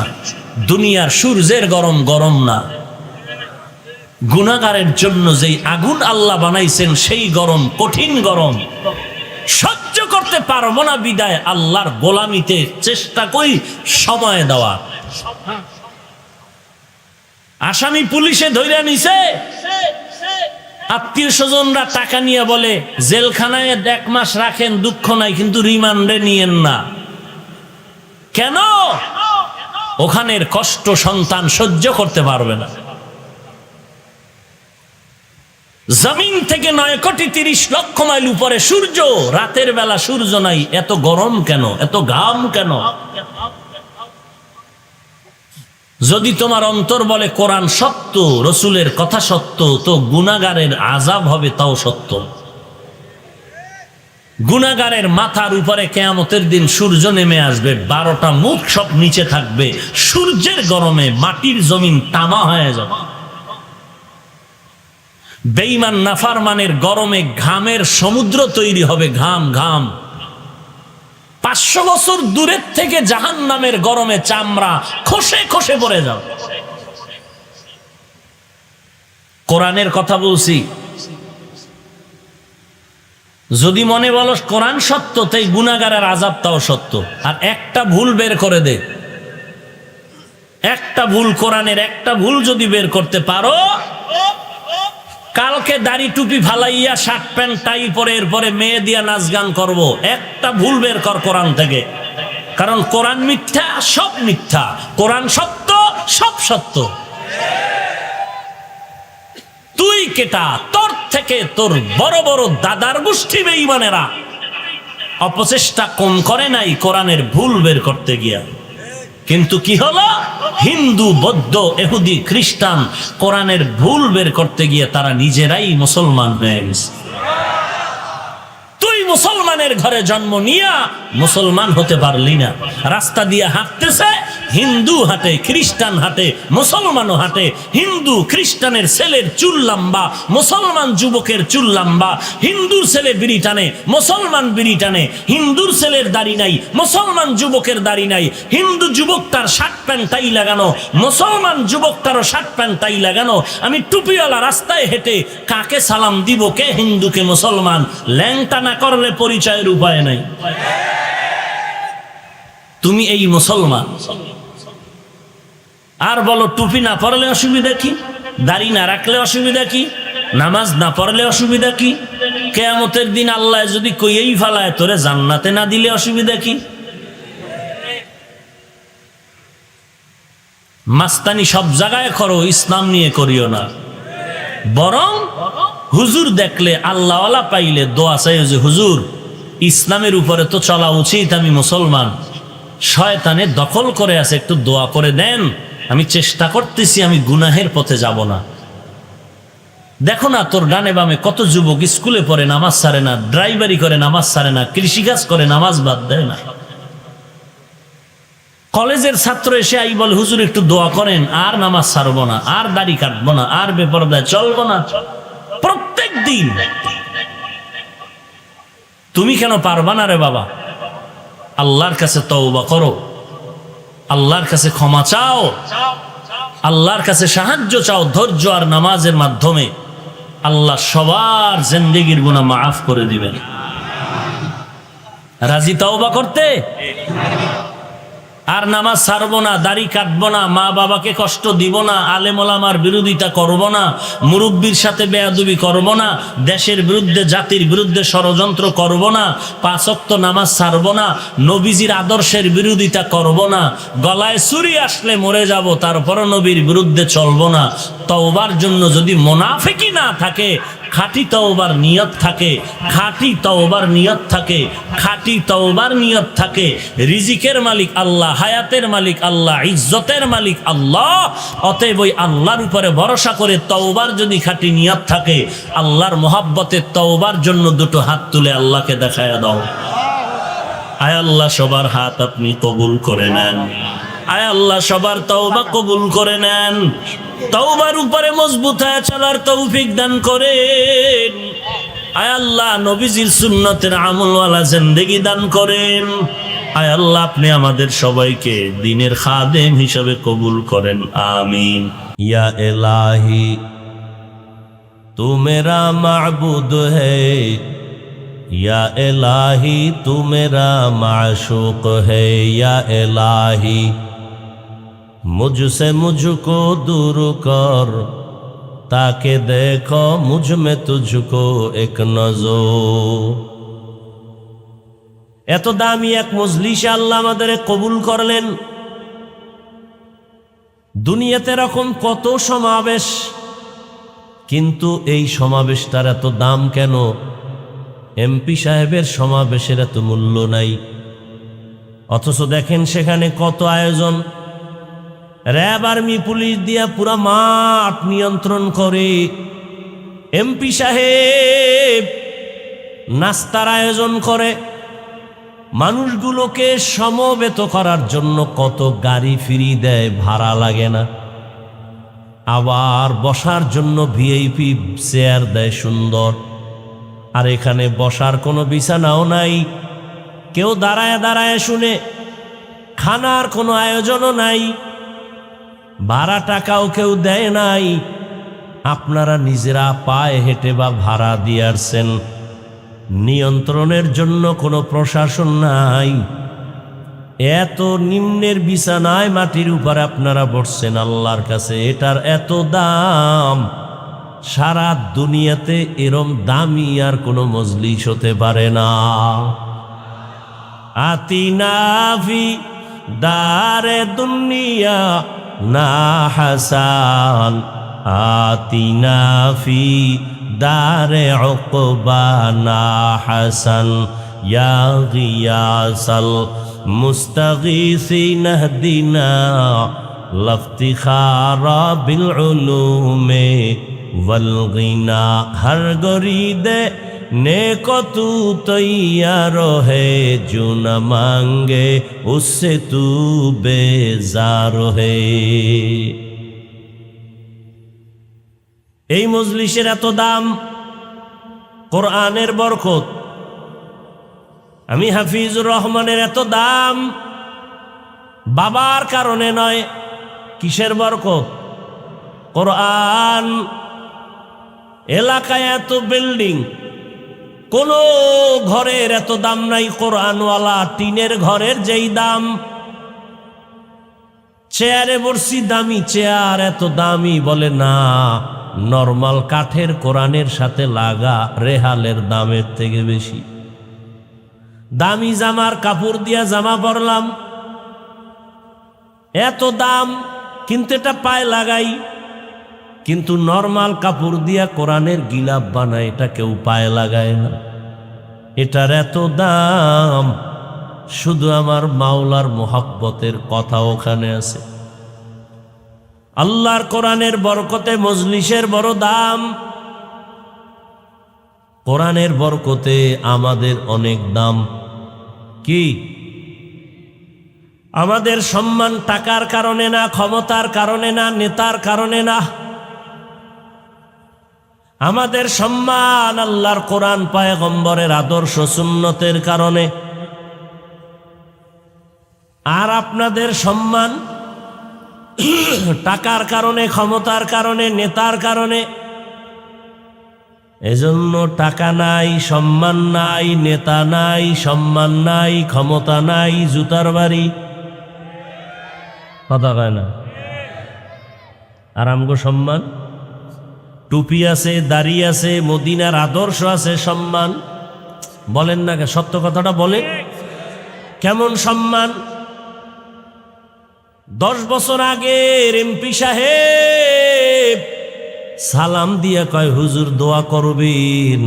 দুনিয়ার সূর্যের গরম গরম না, গুনাহগারের জন্য যেই আগুন আল্লাহ বানাইছেন সেই গরম, কঠিন গরম সহ্য করতে পারবো না, বিদায় আল্লাহর গোলামিতে চেষ্টা করি সময় দেওয়া। আসামি পুলিশে ধইরা নিছে, আত্মীয় স্বজনরা টাকা নিয়ে বলে জেলখানায় 1 মাস রাখেন, দুঃখ নাই, কিন্তু রিমান্ডে নিয়েন না। কেন? ওখানের কষ্ট সন্তান সহ্য করতে পারবে না। জমিন থেকে 9,30,00,000 মাইল উপরে সূর্য, রাতের বেলা সূর্য নাই, এত গরম কেন? এত ঘাম কেন? যদি তোমার অন্তর বলে কোরআন সত্য, রসুলের কথা সত্য, তো গুনাহগারের আযাব হবে তাও সত্য। গুনাহগারের মাথার উপরে কিয়ামতের দিন সূর্য নেমে আসবে, 12টা মুখ সব নিচে থাকবে, সূর্যের গরমে মাটির জমিন তামা হয়ে যাবে। বেঈমান নাফরমানের গরমে ঘামের সমুদ্র তৈরি হবে, ঘাম ঘাম। 500 বছর দূরের থেকে জাহান্নামের গরমে চামড়া খসে খসে পড়ে যাবে। কোরআনের কথা বলছি, যদি মনে বলো কোরআন সত্য, তাই গুনাহগারের আযাবটাও সত্য। আর একটা ভুল বের করে দে, একটা ভুল, কোরআনের একটা ভুল যদি বের করতে পারো, কালকে দাড়ি টুপি ফালাইয়া শার্ট প্যান্ট টাই পরে এরপরে মেয়ে দিয়া নাচ গান করবো। একটা ভুল বের কর কোরআন থেকে, কারণ কোরআন মিথ্যা, সব মিথ্যা। কোরআন সত্য, সব সত্য। তুই কেটা, তোর থেকে তোর বড় বড় দাদার গোষ্ঠী বেঈমানেরা অপচেষ্টা কম করে নাই কোরআনের ভুল বের করতে গিয়া। কিন্তু কি হলো, হিন্দু, বৌদ্ধ, ইহুদি, খ্রিস্টান কোরআনের ভুল বের করতে গিয়ে তারা নিজেরাই মুসলমান হয়ে গেছে। তুই মুসলমানের ঘরে জন্ম নিয়া মুসলমান হতে পারলি না। রাস্তা দিয়ে হাঁটতেছে, হিন্দু হাঁটে, খ্রিস্টান হাঁটে, মুসলমানও হাঁটে। হিন্দু খ্রিস্টানের ছেলের চুল লম্বা, মুসলমান যুবকের চুল লম্বা। হিন্দুর ছেলে বিড়ি টানে, মুসলমান বিড়ি টানে। হিন্দুর ছেলের দাড়ি নাই, মুসলমান যুবকের দাড়ি নাই। হিন্দু যুবকটার শার্ট প্যান্ট টাই লাগানো, মুসলমান যুবকটারও শার্ট প্যান্ট টাই লাগানো। আমি টুপিওয়ালা রাস্তায় হেঁটে কাকে সালাম দিব, কে হিন্দু কে মুসলমান? ল্যাংটা না করলে পরিচয়ের উপায় নাই। তুমি এই মুসলমান। আর বলো টুপি না পরলে অসুবিধা কি, দাড়ি না রাখলে অসুবিধা কি, নামাজ না পড়লে অসুবিধা কি? কিয়ামতের দিন আল্লাহ যদি কইয়েই ফেলায় তোরে জান্নাতে না দিলে অসুবিধা কি? মাস্তানি সব জায়গায় করো, ইসলাম নিয়ে করিও না। বরং হুজুর দেখলে, আল্লাহওয়ালা পাইলে দোয়া চাই যে হুজুর ইসলামের উপরে তো চলা উচিত, আমি মুসলমান, শয়তানে দখল করে আছে, একটু দোয়া করে দেন, আমি চেষ্টা করতেছি, আমি গুনাহের পথে যাব না। দেখো না তোর ডানে বামে কত যুবক স্কুলে পড়ে নামাজ ছাড়ে না, ড্রাইভারি করে নামাজ ছাড়ে না, কৃষিকাজ করে নামাজ বাদ দেয় না। কলেজের ছাত্র এসে আই বলে হুজুর একটু দোয়া করেন, আর নামাজ ছাড়বো না, আর দাড়ি কাটবো না, আর বেপরদায় চলবো না। প্রত্যেক দিন। তুমি কেন পারবা না রে বাবা? আল্লাহর কাছে তওবা করো, আল্লাহর কাছে ক্ষমা চাও, আল্লাহর কাছে সাহায্য চাও। ধৈর্য আর নামাজের মাধ্যমে আল্লাহ সবার জিন্দেগির গুনাহ মাফ করে দিবেন। রাজি তওবা করতে? আর নামাজ ছাড়বো না, দাড়ি কাটবো না, মা বাবাকে কষ্ট দিব না, আলেম ওলামার বিরোধিতা করব না, মুরব্বির সাথে বেয়াদবি করব না, দেশের বিরুদ্ধে জাতির বিরুদ্ধে ষড়যন্ত্র করব না, 5 ওয়াক্ত নামাজ ছাড়বো না, নবীজির আদর্শের বিরোধিতা করব না, গলায় ছুরি আসলে মরে যাব তারপরও নবীর বিরুদ্ধে চলবো না। তওবার জন্য যদি মুনাফিকি না থাকে, খাঁটি তওবার নিয়ত থাকে, খাঁটি তওবার নিয়ত থাকে, খাঁটি তওবার নিয়ত থাকে, রিজিকের মালিক আল্লাহ, হায়াতের মালিক আল্লাহ, ইজ্জতের মালিক আল্লাহ। অতএব ওই আল্লাহর উপরে ভরসা করে তওবার যদি খাঁটি নিয়ত থাকে, আল্লাহর মোহাব্বতে তওবার জন্য দুটো হাত তুলে আল্লাহকে দেখায়া দাও। আয় আল্লাহ সবার হাত আপনি কবুল করে নেন, আয় আল্লাহ সবার তওবা কবুল করে নেন। তওবার উপরে মজবুত হয়ে চলার তৌফিক দান করেন। আয় আল্লাহ নবীজির সুন্নতের আমলওয়ালা জিন্দেগি দান করেন। আয় আল্লাহ আপনি আমাদের সবাইকে দ্বীনের খাদেম হিসাবে কবুল করেন, আমিন। ইয়া ইলাহি তু মেরা মাবুদ হ্যায়, या इलाही तू मेरा माशूक है, या इलाही मुझसे मुझको दूर कर, ताकि देखो मुझ में तुझको एक नजर। এত দামি এক মজলিসে আল্লাহ আমাদের কবুল করলেন। দুনিয়াতে এরকম কত সমাবেশ, কিন্তু এই সমাবেশটার এত দাম কেন? এমপি সাহেবের সমাবেশের এত মূল্য নাই, অথচ দেখেন সেখানে কত আয়োজন। র্যাব আর্মি পুলিশ দিয়া পুরা মাঠ নিয়ন্ত্রণ করে। এমপি সাহেব নাস্তার আয়োজন করে, মানুষগুলোকে সমবেত করার জন্য কত গাড়ি ফ্রি দেয়, ভাড়া লাগে না। আবার বসার জন্য ভিআইপি চেয়ার দেয় সুন্দর। আর এখানে বসার কোনো বিছানাও নাই, কেউ দাঁড়ায় দাঁড়ায় শুনে, খানার কোনো আয়োজনও নাই, ভাড়া টাকাও কেউ দেয় নাই। আপনারা নিজেরা পায়ে হেঁটে বা ভাড়া দিয়ে আসছেন। নিয়ন্ত্রণের জন্য কোনো প্রশাসন নাই। এত নিম্নের বিছানায় মাটির উপরে আপনারা বসছেন আল্লাহর কাছে, এটার এত দাম। সারা দুনিয়াতে এরম দামি আর কোনো মজলিস হতে পারে না। আতিনাফি দারে দুনিয়া না হাসান, আতিনাফি দারে উকবা না হাসান, ইয়া গিয়াসাল মুস্তাগীসিন ইহদিনা লফতিখারা বিল উলুমে ওয়াল গিনা। হর গরিদে नेको तू तैयार है, जो न मांगे उससे तू बेजार है। এই মজলিসের এত দাম, কোরআনের বরকত। আমি হাফিজুর রহমানের এত দাম বাবার কারণে নয়, কিসের বরকত? কোরআন। এলাকায় এত বিল্ডিং, কোন ঘরের এত দাম নাই কোরআনওয়ালা। টিনের ঘরের যেই দাম, চেয়ারে বসছি দামি চেয়ার, এত দামি বলে না, নরমাল কাঠের কোরআনের সাথে লাগা রেহালের দামের থেকে বেশি। দামি জামার কাপড় দিয়া জামা পরলাম, এত দাম, কিন্তু এটা পায়ে লাগাই। কিন্তু নরমাল কাপড় দিয়া কোরআনের গিলাপ বানায়, এটা কেউ পায়ে লাগায় না। এটার এত দাম, শুধু আমার মাওলার মোহাব্বতের কথা ওখানে আছে। আল্লাহর কোরআনের বরকতে মজলিসের বড় দাম। কোরআনের বরকতে আমাদের অনেক দাম। কি আমাদের সম্মান টাকার কারণে না, ক্ষমতার কারণে না, নেতার কারণে না। আমাদের সম্মান আল্লাহর কোরআন পয়গম্বরের আদর্শ সুন্নতের কারণে। আর আপনাদের সম্মান টাকার কারণে, ক্ষমতার কারণে, নেতার কারণে। এজন্য টাকা নাই, সম্মান নাই, নেতা নাই, সম্মান নাই, ক্ষমতা নাই, জুতার বাড়ি। কথা কয় না? আর আমগো সম্মান, টুপি আছে, দাড়ি আছে, মদিনার আদর্শ আছে, সম্মান বলেন না? সত্য কথাটা বলে। কেমন সম্মান? 10 বছর আগে এমপি সাহেব সালাম দিয়া কয়, হুজুর দোয়া করবেন।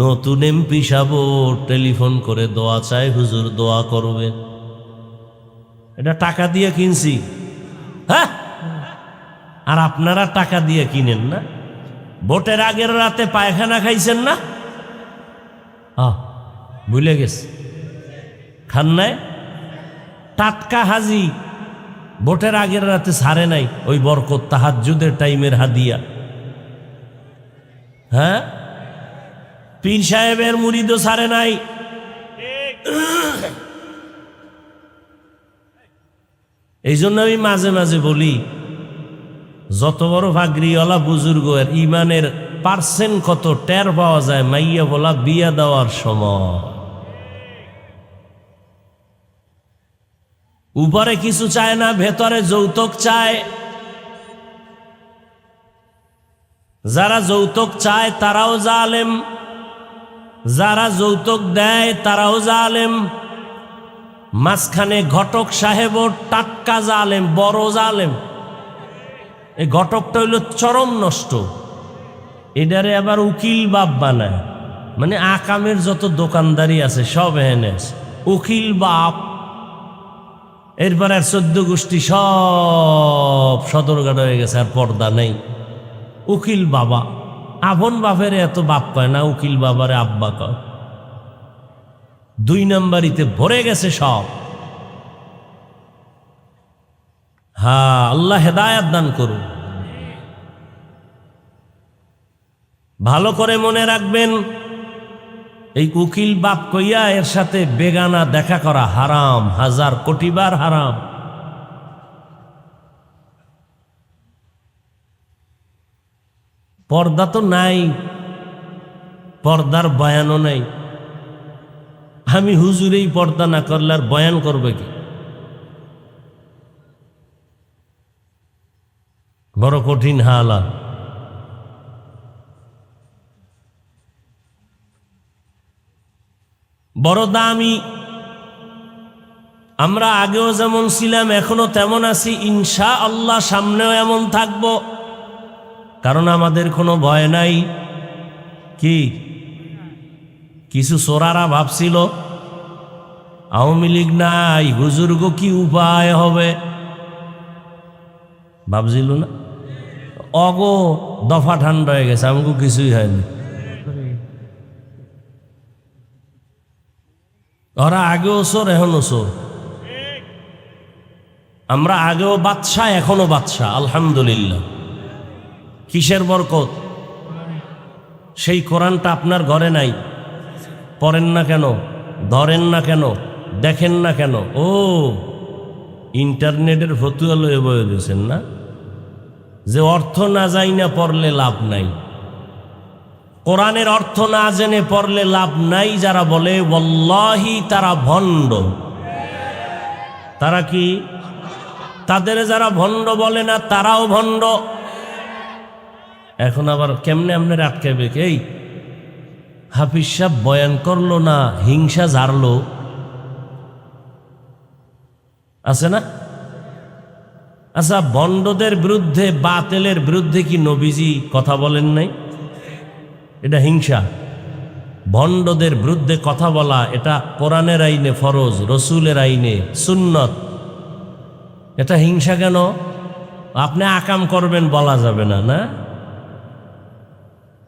নতুন এমপি সাহেব টেলিফোন করে দোয়া চায়, হুজুর দোয়া করবেন। এটা টাকা দিয়ে কিনছি, হ্যাঁ? আর আপনারা টাকা দিয়ে কিনেন না? ভোটের আগের রাতে পায়খানা খাইছেন না? ভুলে গেছে, খান নাই? টাটকা হাজি ভোটের আগের রাতে ছাড়ে নাই, ওই বরকত তাহাজ্জুদের টাইমের হাদিয়া। হ্যাঁ, পীর সাহেবের মুরিদও ছাড়ে নাই। এই জন্য আমি মাঝে মাঝে বলি, যত বড় ভাগরিওয়ালা বুজুর্গের ইমানের পার্সেন্ট কত টের পাওয়া যায় মাইয়া বলা বিয়া দেওয়ার সময়। উপরে কিছু চায় না, ভেতরে যৌতুক চায়। যারা যৌতুক চায় তারাও জালেম, যারা যৌতুক দেয় তারাও জালেম। মাঝখানে ঘটক সাহেবও টাটকা জালেম, বড় জালেম। এই ঘটকটা হইল চরম নষ্ট। এটারে আবার উকিল বাপ বানায়, মানে আকামের যত দোকানদারি আছে সব এনে আছে। উকিল বাপ এরপর আর 14 গোষ্ঠী সব সদরঘাট হয়ে গেছে, আর পর্দা নেই। উকিল বাবা, আপন বাপের এত বাপ কয় না, উকিল বাবারে আব্বা কয়। 2 নম্বরিতে ভরে গেছে সব। হ্যাঁ, আল্লাহ হেদায়েত দান করুন। ভালো করে মনে রাখবেন, এই উকিল বাপ কইয়া এর সাথে বেগানা দেখা করা হারাম, 1000 কোটি বার হারাম। পর্দা তো নাই, পর্দার বয়ানও নাই। আমি হুজুরেই পর্দা না করলে আর বয়ান করবে কি? বড় কঠিন হালাত। বড় দামি। আমরা আগেও যেমন ছিলাম এখনো তেমন আছি, ইনশাআল্লাহ সামনেও এমন থাকব। কারণ আমাদের কোনো ভয় নাই। কি কিছু চোরারা ভাবছিল আওয়ামী লীগ নাই, হুজুর্গ কি উপায় হবে, ভাবছিল না? অগো দফা ঠান্ডা হয়ে গেছে, আমাকে কিছুই হয়নি। ওরা আগেও চোর, এখনো চোর। আমরা আগেও বাদশাহ, এখনো বাদশাহ, আলহামদুলিল্লাহ। কিসের বরকত? সেই কোরআনটা আপনার ঘরে নাই, পড়েন না কেন, ধরেন না কেন, দেখেন না কেন? ও ইন্টারনেটের ফতুয়া লয়ে বয়ে দিয়েছেন না, যে অর্থ না যাই না পড়লে লাভ নাই। কোরআনের অর্থ না জেনে পড়লে লাভ নাই। যারা বলে ওয়াল্লাহি তারা ভণ্ড। তারা কি? তাদের যারা ভণ্ড বলে না তারাও ভণ্ড। এখন আবার কেমনে আপনার আটকাবে? এই হাফিজ সাহেব বয়ান করলো না, হিংসা ঝাড়লো, আছে না? আচ্ছা, ভণ্ডদের বিরুদ্ধে, বাতিলের বিরুদ্ধে কি নবীজি কথা বলেন নাই? এটা হিংসা। ভণ্ডদের বিরুদ্ধে কথা বলা এটা কোরআনের আইনে ফরজ, রসুলের আইনে সুন্নত। এটা হিংসা কেন? আপনি আকাম করবেন বলা যাবে না, না?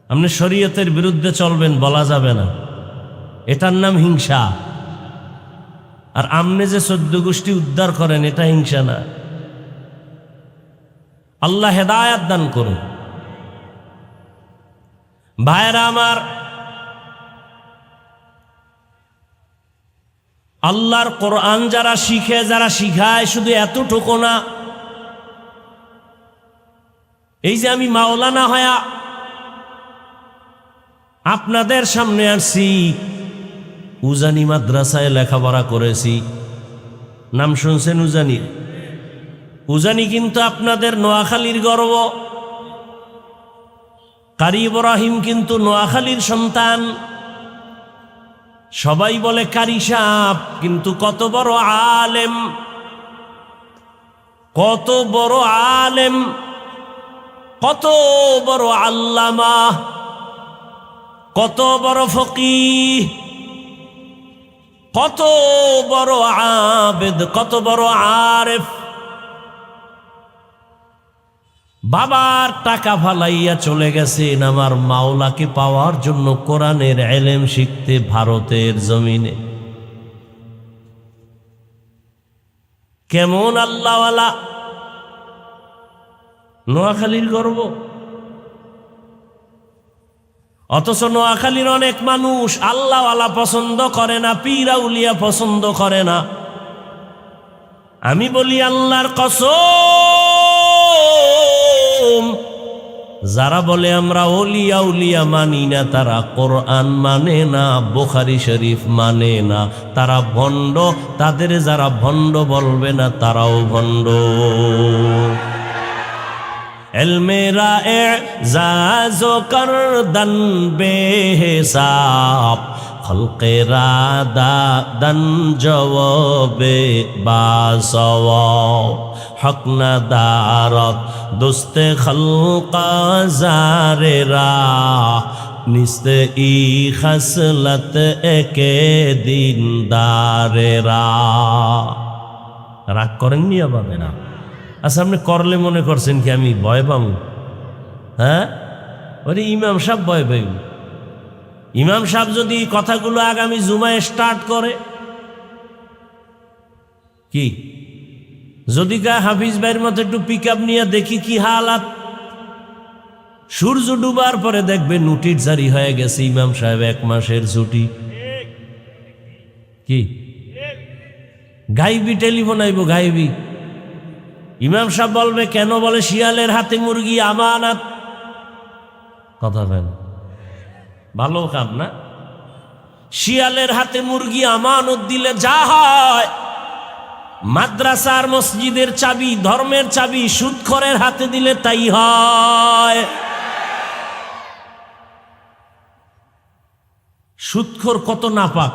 আপনি শরীয়তের বিরুদ্ধে চলবেন বলা যাবে না, এটার নাম হিংসা। আর আপনি যে 14 গোষ্ঠী উদ্ধার করেন, এটা হিংসা না। আল্লাহ হেদায়েত দান করুন। ভাইরা আমার, আল্লাহর কোরআন যারা শিখে, যারা শিখায়, শুধু এতটুকু না, এই যে আমি মাওলানা হয়া আপনাদের সামনে আসছি, উজানি মাদ্রাসায় লেখাপড়া করেছি। নাম শুনছেন উজানির? উজানি কিন্তু আপনাদের নোয়াখালীর গর্ব। কারি ইব্রাহিম কিন্তু নোয়াখালীর সন্তান। সবাই বলে কারি সাহেব, কিন্তু কত বড় আলেম, কত বড় আলেম, কত বড় আল্লামা, কত বড় ফকিহ, কত বড় আবেদ, কত বড় আরেফ। বাবার টাকা ফালাইয়া চলে গেছেন আমার মাওলাকে পাওয়ার জন্য কোরআনের ইলম শিখতে ভারতের জমিনে। কেমন আল্লাহওয়ালা! নোয়াখালীর গর্ব। অথচ নোয়াখালীর অনেক মানুষ আল্লাহওয়ালা পছন্দ করে না, পীর আউলিয়া পছন্দ করে না। আমি বলি আল্লাহর কসম, যারা বলে আমরা ওলিয়া উলিয়া মানি না, তারা কোরআন মানে না, বুখারী শরীফ মানে না, তারা ভণ্ড। তাদের যারা ভণ্ড বলবে না, তারাও ভণ্ড। এলমেরা এজাজো করদন বেহিসাব, খলকেরা দাদন জওয়াবে বাসওয়াব, হক নাদারত দোস্তে খলকা জারেরা, নিস্তে ই খসলত একে দিনদারেরা। রাগ করেননি আবার না? আচ্ছা, আপনি করলে মনে করছেন কি আমি ভয় পাবো? হ্যাঁ, ওরে ইমাম সাহেব ভয় পাইব। ইমাম সাহেব যদি কথাগুলো আগামী জুমায় স্টার্ট করে, কি যদি হাফিজ ভাইয়ের মতো একটু পিক আপ নিয়ে দেখি কি হালাত, সূর্য ডুবার পরে দেখবে নোটিশ জারি হয়ে গেছে ইমাম সাহেব 1 মাসের ছুটি। কি গাইবি টেলিফোন আইব, গাইবি ইমাম সাহেব বলবে কেন? বলে শিয়ালের হাতে মুরগি আমানত। কথা বলেন, ভালো কাম না? শিয়ালের হাতে মুরগি আমানত দিলে যা হয়, মাদ্রাসার মসজিদের চাবি, ধর্মের চাবি সুদখোরের হাতে দিলে তাই হয়। সুদখোর কত নাপাক,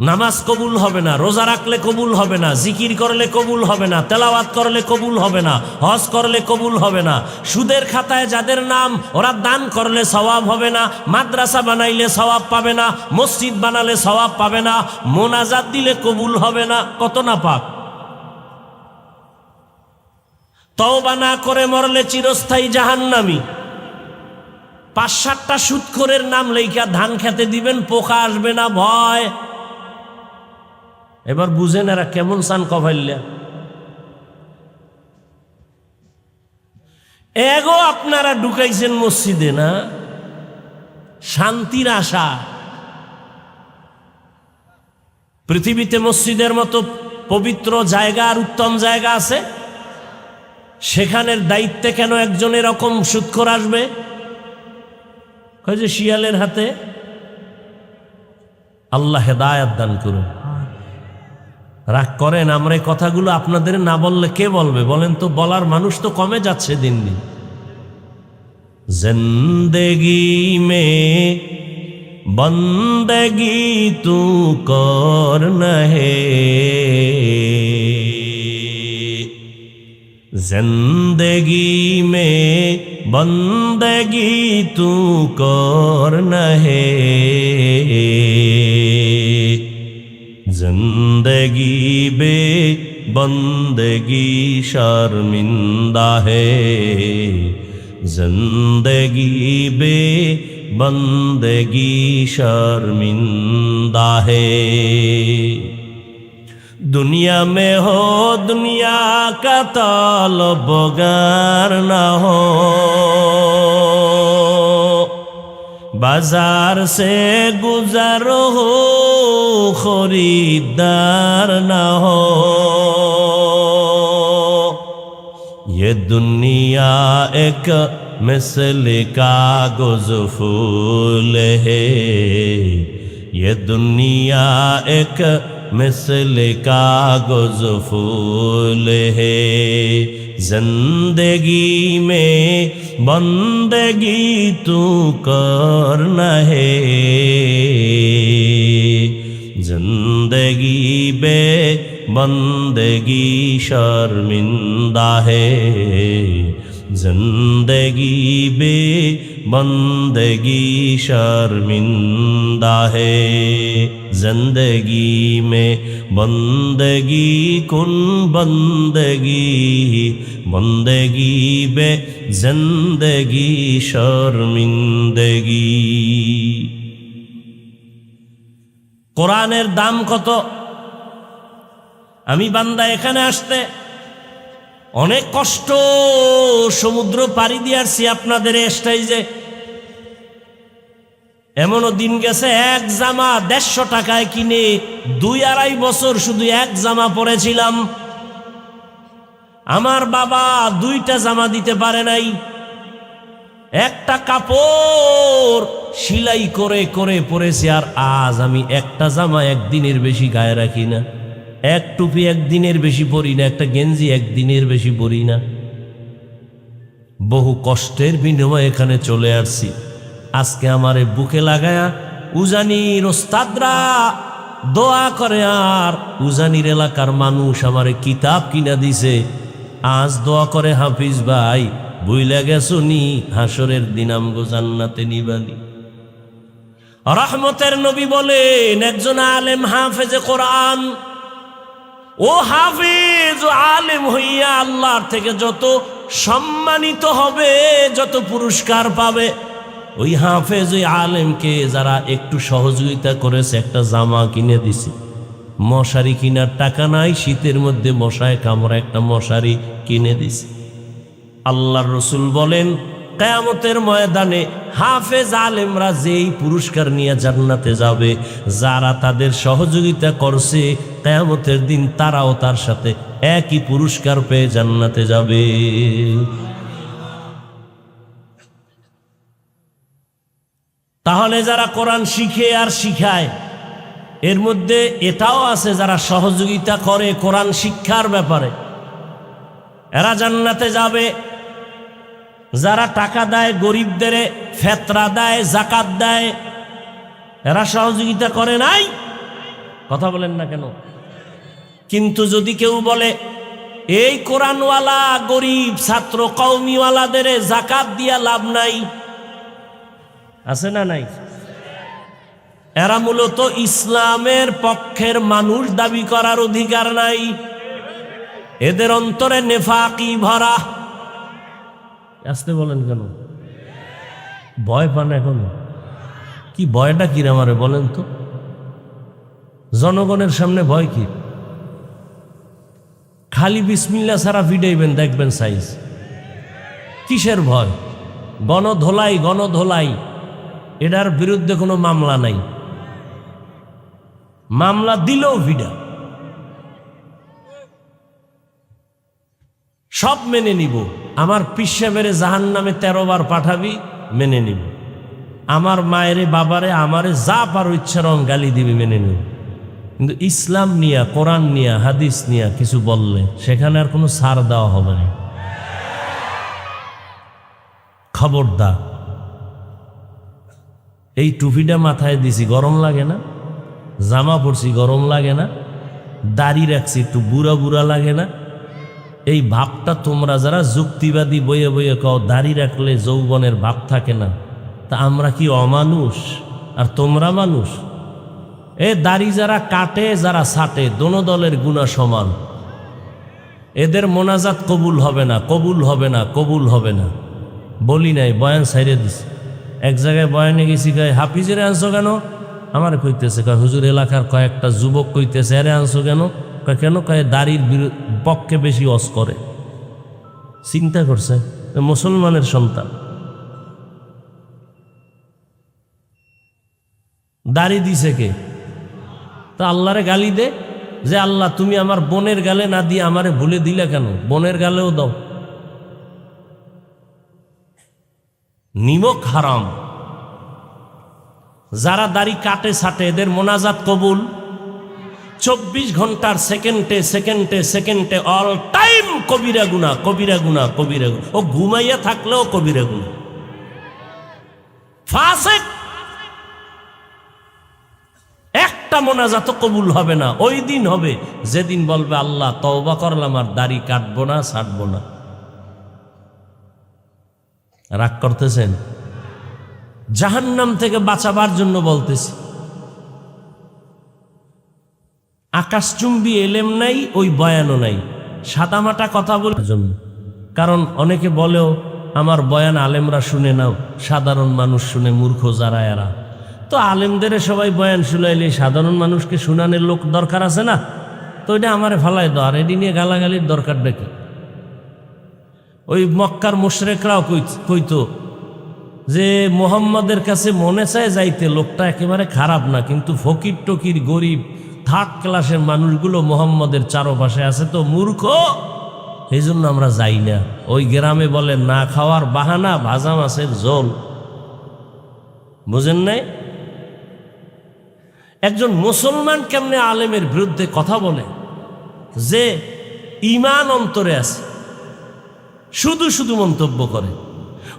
নামাজ কবুল হবে না, রোজা রাখলে কবুল হবে না, জিকির করলে কবুল হবে না, তেলাওয়াত করলে কবুল হবে না, হজ করলে কবুল হবে না। সুদের খাতায় যাদের নাম, ওরা দান করলে সওয়াব হবে না, মাদ্রাসা বানাইলে সওয়াব পাবে না, মসজিদ বানালে সওয়াব পাবে না, মোনাজাত দিলে কবুল হবে না। কত নাপাক। তওবা না করে মরলে চিরস্থায়ী জাহান্নামী। 5-7টা সুদখোরের নাম লেখা ধান খেতে দিবেন, পোকা আসবে না ভয়। এবার বুঝেন এরা কেমন চান কভাইল্লা। এগো আপনারা ঢুকাইছেন মসজিদে না শান্তির আশা। পৃথিবীতে মসজিদের মতো পবিত্র জায়গা আর উত্তম জায়গা আছে? সেখানের দায়িত্বে কেন একজন এরকম সুদখোর আসবে? কয় যে শিয়ালের হাতে। আল্লাহ হেদায়েত দান করুন। রাগ করেন, আমরা এই কথাগুলো আপনাদের না বললে কে বলবে বলেন তো? বলার মানুষ তো কমে যাচ্ছে দিন দিন। জিন্দেগি মে বন্দেগি তু কর নহে, জিন্দেগি মে বন্দেগি তু কর নহে, जिंदगी बे बंदगी शर्मिंदा है, जिंदगी बे बंदगी शर्मिंदा है। दुनिया में हो दुनिया का तलबगार न हो, बाजार से गुजर हो खरीदार न हो। ये दुनिया एक मिसल कागज फूल है, ये दुनिया एक मिसल कागज फूल है। जिंदगी में बंदगी तू करना है, जिंदगी बे बंदगी शर्मिंदा है, जिंदगी बे बंदगी शर्मिंदा है। जिंदगी में बंदगी कुन बंदगी, बंदगी बे जिंदगी शर्मिंदगी। কোরআনের দাম কত? আমি বান্দা এখানে আসতে অনেক কষ্ট, সমুদ্র পাড়ি দিয়ে আসছি আপনাদের স্টেজে। এমনও দিন গেছে এক জামা 150 টাকায় কিনে 2-2.5 বছর শুধু এক জামা পরেছিলাম। আমার বাবা 2টা জামা দিতে পারে নাই। একটা কাপড় সেলাই করে করে পরেছি, আর আজ আমি একটা জামা একদিনের বেশি গায়ে রাখি না, এক টুপি একদিনের বেশি পরি না, একটা গেঞ্জি একদিনের বেশি পরি না। বহু কষ্টের বিনিময়ে এখানে চলে আসছি। আজকে আমারে বুকে লাগায়া উজানির ওস্তাদরা দোয়া করে, আর উজানির এলাকার মানুষ আমারে কিতাব কিনা দিছে। আজ দোয়া করে হাফিজ ভাই বুইলা গেছো নি, হাসরের দিন আমগো জান্নাতে নিবানি। রহমতের নবী বলেন, একজন আলেম হাফেজে কোরআন ও হাফেজ ও আলেম হইয়া আল্লাহর থেকে যত সম্মানিত হবে, যত পুরস্কার পাবে, ওই হাফেজ ওই আলেমকে যারা একটু সহযোগিতা করেছে, একটা জামা কিনে দিছে, মশারি কিনার টাকা নাই, শীতের মধ্যে মশায় কামড়া একটা মশারি কিনে দিছে। আল্লাহর রাসূল বলেন কিয়ামতের ময়দানে হাফেজ আলেমরা যেই পুরস্কার নিয়ে জান্নাতে যাবে, যারা তাদের সহযোগিতা করছে কিয়ামতের দিন তারাও তার সাথে একই পুরস্কার পেয়ে জান্নাতে যাবে। তাহলে যারা কোরআন শিখে আর শিখায়, এর মধ্যে এটাও আছে যারা সহযোগিতা করে কোরআন শিক্ষার ব্যাপারে, এরা জান্নাতে যাবে। যারা টাকা দেয়, গরিবদের ফেতরা দেয়, যাকাত দেয়, এরা সহযোগিতা করে নাই? কথা বলেন না কেন? কিন্তু যদি কেউ বলে এই কোরআনওয়ালা গরিব ছাত্র কওমিওয়ালাদের যাকাত দিয়া লাভ নাই, আছে না নাই? এরা মূলত ইসলামের পক্ষের মানুষ দাবি করার অধিকার নাই, এদের অন্তরে নেফাকি ভরা। আসতে বলেন কেন? ভয় পান এখন? কি ভয়টা কি আমারে বলেন তো? জনগণের সামনে ভয় কি? খালি বিসমিল্লাহ ছাড়া ভিড়াইবেন, দেখবেন সাইজ। কিসের ভয়? গণধোলাই, গণধোলাই, এটার বিরুদ্ধে কোনো মামলা নাই, মামলা দিলেও ভিড়া। সব মেনে নিব। আমার পিসা মেরে জাহান্নামে 13 বার পাঠাবি, মেনে নিব। আমার মায়েরে বাবারে আমারে যা পারো ইচ্ছা রং গালি দিবি, মেনে নিব। কিন্তু ইসলাম নিয়া, কোরআন নিয়া, হাদিস নিয়া কিছু বললে সেখানে আর কোনো ছাড় দেওয়া হবে না। খবরদার। এই টুপিটা মাথায় দিছি, গরম লাগে না? জামা পরছি, গরম লাগে না? দাড়ি রাখছি, একটু বুড়া বুড়া লাগে না? এই ভাবটা তোমরা যারা যুক্তিবাদী বইয়ে বইয়ে কও দাড়ি রাখলে যৌবনের ভাব থাকে না, তা আমরা কি অমানুষ আর তোমরা মানুষ? এ দাড়ি যারা কাটে, যারা ছাটে, দোনো দলের গুনাহ সমান। এদের মোনাজাত কবুল হবে না, কবুল হবে না, কবুল হবে না। বলি নাই, বয়ান ছাইরে দিছি। এক জায়গায় বয়ানে গেছি, কয় হাফিজের আনছো কেন? আমার কইতেছে, কয় হুজুর এলাকার কয়েকটা যুবক কইতেছে আরে আনছো কেন? কয় কেন? কয় দাড়ির পক্ষে বেশি অস করে। চিন্তা করছে, মুসলমানের সন্তান দাড়ি দিছে কে? তা আল্লাহরে গালি দে যে আল্লাহ তুমি আমার বোনের গালে না দিয়ে আমারে ভুলে দিলে কেন? বোনের গালেও দাও। নিমক হারাম। যারা দাড়ি কাটে ছাটে এদের মোনাজাত কবুল। 24 ঘন্টার সেকেন্ডে সেকেন্ডে সেকেন্ডে অল টাইম কবিরা গুনাহ, কবিরা গুনাহ, কবিরা গুনাহ। ও ঘুমাইয়া থাকলেও কবিরা গুনাহ। ফাসিক। একটা মোনাজাত কবুল হবে না। ওই দিন হবে যেদিন বলবে আল্লাহ তওবা করলাম, আর দাড়ি কাটবো না, ছাড়বো না। রাগ করতেছেন? জাহান্নাম থেকে বাঁচাবার জন্য বলতেছি। আকাশচুম্বী এলেম নাই, ওই বয়ানও নাই, সাদামাটা কথা বলার জন্য। কারণ অনেকে বলেও আমার বয়ান আলেমরা শুনে নাও, সাধারণ মানুষ শুনে, মূর্খ যারা এরা। তো আলেমদের সবাই বয়ান শুনাইলে সাধারণ মানুষকে শুনানোর লোক দরকার আছে না? তো এটা আমারে ফালাই দাও, আর এটি নিয়ে গালাগালির দরকার দেখি। ওই মক্কার মুশরিকরাও কইতো যে মুহাম্মাদের কাছে মনে চায় যাইতে, লোকটা একেবারে খারাপ না, কিন্তু ফকির টকির গরিব থার্ড ক্লাসের মানুষগুলো মুহাম্মাদের চারপাশে আছে, তো মূর্খ, এই জন্য আমরা যাই না। ওই গ্রামে বলে না খাওয়ার বাহানা, ভাজা মাছের ঝোল। বুঝেন নাই? একজন মুসলমান কেমনে আলেমের বিরুদ্ধে কথা বলে যে ঈমান অন্তরে আছে, শুধু শুধু মন্তব্য করে,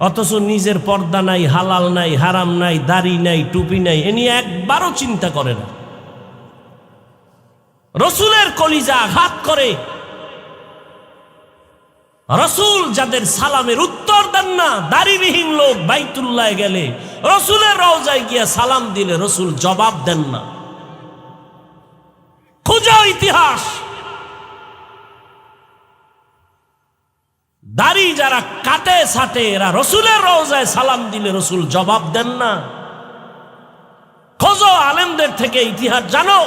অথচ নিজের পর্দা নাই, হালাল নাই, হারাম নাই, দাড়ি নাই, টুপি নাই, এ নিয়ে একবারও চিন্তা করে না। রসুলের কলিজা আঘাত করে। রসুল যাদের সালামের উত্তর দেন না, দাড়িবিহীন লোক বাইতুল্লাহ গেলে রসুলের রওজায় গিয়া সালাম দিলে রসুল জবাব দেন না। খুঁজো ইতিহাস, যারা কাটে ছাটে এরা রসুলের রওজায় সালাম দিলে রসুল জবাব দেন না? খোঁজো, আলেমদের থেকে ইতিহাস জানো।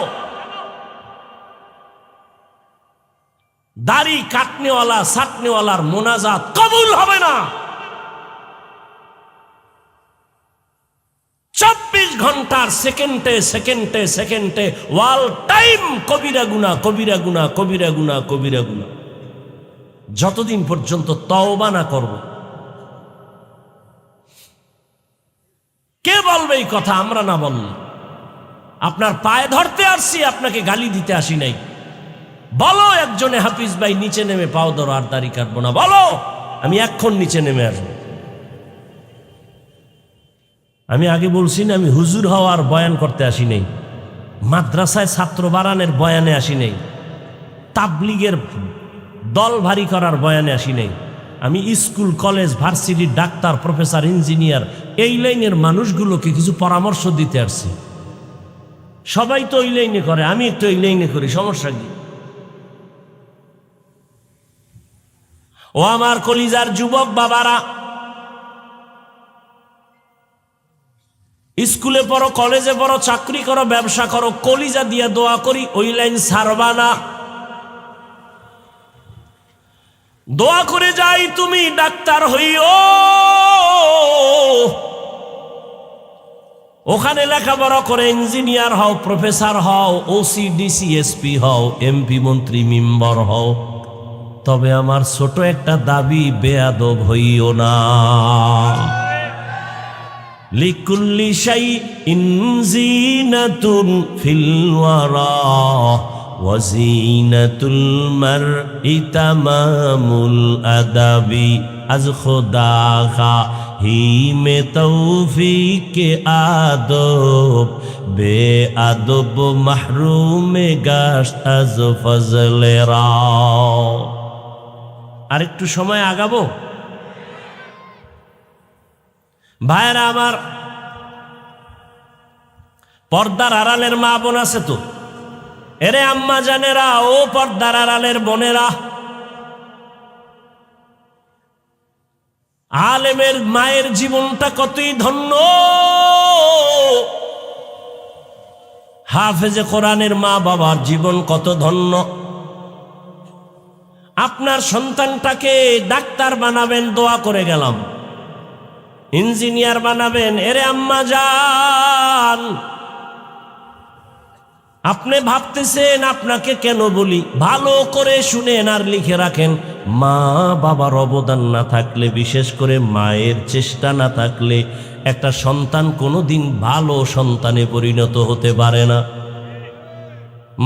দাড়ি কাটনেওয়ালা ছাটনেওয়ালার মোনাজাত কবুল হবে না। 24 ঘন্টার সেকেন্ডে সেকেন্ডে সেকেন্ডে ওয়াল টাইম কবিরা গুনাহ, কবিরা গুনাহ, কবিরা গুনাহ, কবিরা গুনাহ। যতদিন পর্যন্ত তওবা না করব। কে বলবে এই কথা? আমরা না বললে। আপনার পায়ে ধরতে আসছি, আপনাকে গালি দিতে আসি নাই। বলো একজনে, হাফিজ ভাই নিচে নেমে পাও ধরো, আর দাড়ি কাটবো না, বলো, আমি এক্ষণ নিচে নেমে আসবো। আমি আগে বলছি না, আমি হুজুর হওয়ার বয়ান করতে আসি নাই, মাদ্রাসায় ছাত্র বাড়ানোর বয়ানে আসি নাই, তাবলিগের দল ভারী করার বয়ানে আসি নাই। আমি school, college, varsity, doctor, professor, engineer এই লাইনের মানুষগুলোকে কিছু পরামর্শ দিতে আসছি। সবাই তো ওই লাইনে করে, আমি একটু এই লাইনে করি, সমস্যা কি? ও আমার কলিজার যুবক বাবারা, স্কুলে পড়ো, কলেজে পড়ো, চাকরি করো, ব্যবসা করো, কলিজা দিয়ে দোয়া করি ওই লাইন ছাড়বা না। দোয়া করে যাই তুমি ডাক্তার হইও, ওখানে লেখাপড়া করে ইঞ্জিনিয়ার হও, প্রফেসর হও, ওসি, ডিসি, এসপি হও, এমপি, মন্ত্রী, মেম্বার হও। তবে আমার ছোট একটা দাবি, বেয়াদব হইও না। লিকুল্লি শাইইন জিনাতুন ফিল ওয়ারা ওয়া জিনাতুল মারই তামামুল আদাবি। আজ খোদা হি মে তৌফিক আদব, বে আদব মাহরুম গাশত আজ ফজলে রা। আরেকটু সময় আগাবো ভাইরা আমার। পর্দার আড়ালের মা বোন আছে তো, এরে আম্মা জানেরা, ও পর্দার আড়ালের বোনেরা, আলেমের মায়ের জীবনটা কতই ধন্য। হাফেজে কোরআনের মা বাবার জীবন কত ধন্য। আপনার সন্তানটাকে ডাক্তার বানাবেন, দোয়া করে গেলাম। ইঞ্জিনিয়ার বানাবেন, এরে আম্মা জান, আপনি ভাবতেছেন আপনাকে কেন বলি, ভালো করে শুনেন আর লিখে রাখেন। মা বাবার অবদান না থাকলে, বিশেষ করে মায়ের চেষ্টা না থাকলে, একটা সন্তান কোনোদিন ভালো সন্তানে পরিণত হতে পারে না।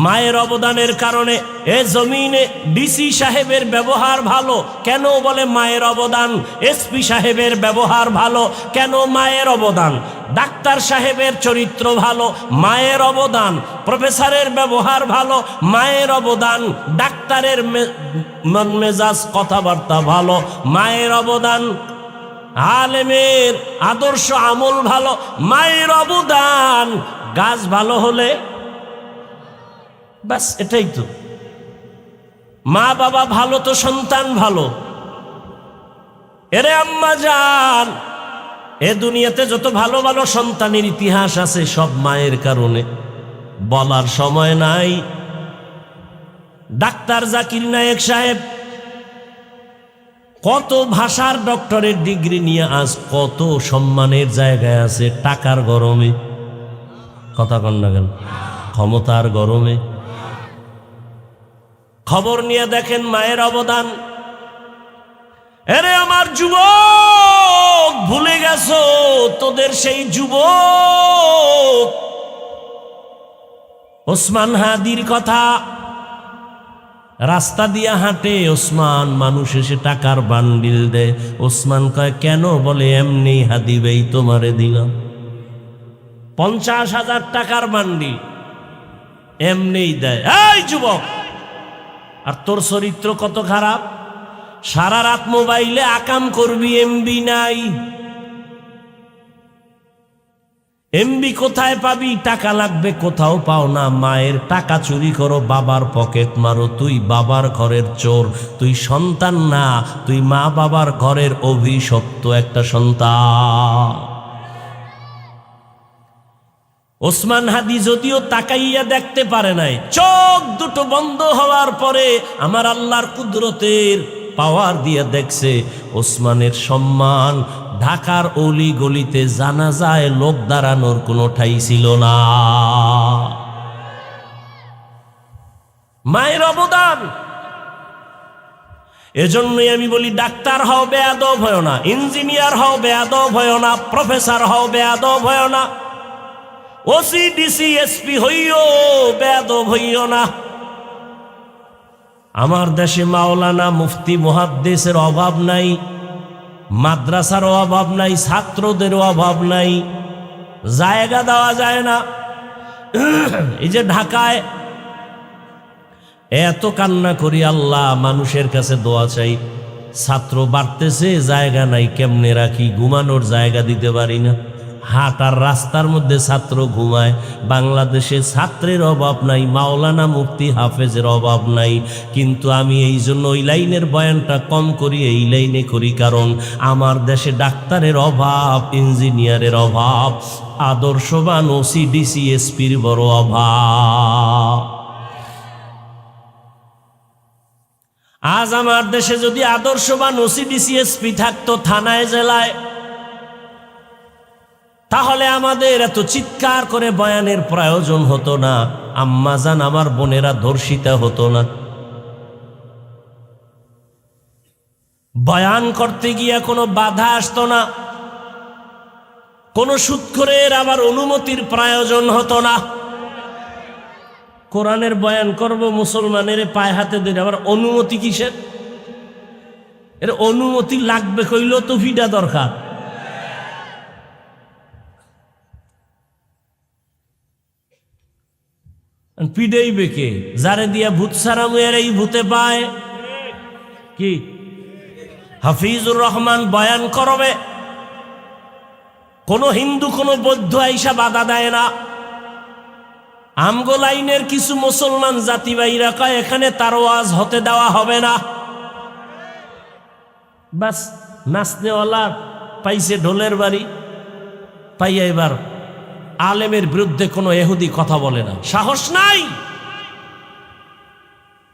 মায়ের অবদানের কারণে এ জমিনে ডিসি সাহেবের ব্যবহার ভালো, কেন বলে মায়ের অবদান। এসপি সাহেবের ব্যবহার ভালো, কেন মায়ের অবদান। ডাক্তার সাহেবের চরিত্র ভালো, মায়ের অবদান। প্রফেসরের ব্যবহার ভালো, মায়ের অবদান। ডাক্তারের মন মেজাজ কথাবার্তা ভালো, মায়ের অবদান। আলেমের আদর্শ আমল ভালো, মায়ের অবদান। গাছ ভালো হলে বাস, এটাই তো। মা বাবা ভালো তো সন্তান ভালো। এরে আম্মা জান, এ দুনিয়াতে যত ভালো ভালো সন্তানের ইতিহাস আছে সব মায়ের কারণে, বলার সময় নাই। ডাক্তার জাকির নায়েক সাহেব কত ভাষার ডক্টরের ডিগ্রি নিয়ে আজ কত সম্মানের জায়গায় আছে, টাকার গরমে। কথা কন না কেন? ক্ষমতার গরমে। খবর নিয়ে দেখেন মায়ের অবদান। এরে আমার যুবক, ভুলে গেছো তোদের সেই যুবক ওসমান হাদির কথা। রাস্তা দিয়া হাঁটে ওসমান, মানুষ এসে টাকার বান্ডিল দেয়। ওসমান কয় কেন? বলে এমনি হাদি ভাই তোমারে দিলাম 50,000 টাকার বান্ডিল, এমনিই দেয়। এই যুবক, আর তোর চরিত্র কত খারাপ। সারা রাত মোবাইলে আকাম করবি, এমবি নাই। এমবি কোথায় পাবি, টাকা লাগবে, কোথাও পাও না। মায়ের টাকা চুরি করো, বাবার পকেট মারো, তুই বাবার ঘরের চোর। তুই সন্তান না, তুই মা বাবার ঘরের অভিশপ্ত একটা সন্তান। ওসমান হাদি যদিও তাকাইয়া দেখতে পারে নাই, চোখ দুটো বন্ধ হওয়ার পরে আমার আল্লাহর কুদরতের পাওয়ার দিয়ে দেখছে ওসমানের সম্মান ঢাকার অলি গলিতে জানাজায় লোক দাঁড়ানোর কোনো ঠাই ছিল না। মায়ের অবদান। এজন্যই আমি বলি, ডাক্তার হও, বেয়াদব হয় না। ইঞ্জিনিয়ার হও, বেয়াদব হয় না। প্রফেসর হও, বেয়াদব হয় না। ওসি ডিসি এসপি হইও, বেয়াদব হইও না। আমার দেশে মাওলানা মুফতি মুহাদ্দিসের অভাব নাই, মাদ্রাসারও অভাব নাই, ছাত্রদেরও অভাব নাই, জায়গা দেওয়া যায় না। এই যে ঢাকায় এত কান্না করি আল্লাহ, মানুষের কাছে দোয়া চাই, ছাত্র বাড়তেছে, জায়গা নাই, কেমনে রাখি, ঘুমানোর জায়গা দিতে পারি না। হাঁটার রাস্তার মধ্যে ছাত্র ঘুমায়। বাংলাদেশে ছাত্রের অভাব নাই, মাওলানা মুফতি হাফেজের অভাব নাই, কিন্তু আমি এই জন্য ওই লাইনের বয়ানটা কম করি, এই লাইনে করি কারণ আমার দেশে ডাক্তারের অভাব, ইঞ্জিনিয়ারের অভাব, আদর্শবান ওসি ডিসি এসপির বড় অভাব। আজ আমার দেশে যদি আদর্শবান ওসি ডিসি এসপি থাকতো থানায় জেলায়, তাহলে আমাদের এত চিৎকার করে বয়ানের প্রয়োজন হতো না, আম্মাজান আমার বোনেরা ধর্ষিতা হতো না। বয়ান করতে গিয়ে কোনো বাধা আসতো না, কোনো সুদখোরের আবার অনুমতির প্রয়োজন হতো না। কোরআনের বয়ান করব, মুসলমানের পায়ে হাতে ধরে আবার অনুমতি কিসের? এর অনুমতি লাগবে কইলেও তো ভিডা দরকার। পিডেই বেকে যারে দিয়া ভূত সারামের এই ভূতে পায় কি? হাফিজুর রহমান বয়ান করবে, কোন হিন্দু কোন বৌদ্ধ আইসা বাধা দেয় না। আমগো লাইনের কিছু মুসলমান জাতিবাহীরা কয় এখানে তার ওয়াজ হতে দেওয়া হবে না। বাস নাচনেওয়ালা পাইছে ঢোলের বাড়ি, পাইয়া এবার আলেমের বিরুদ্ধে কোনো ইহুদি কথা বলে না, সাহস নাই।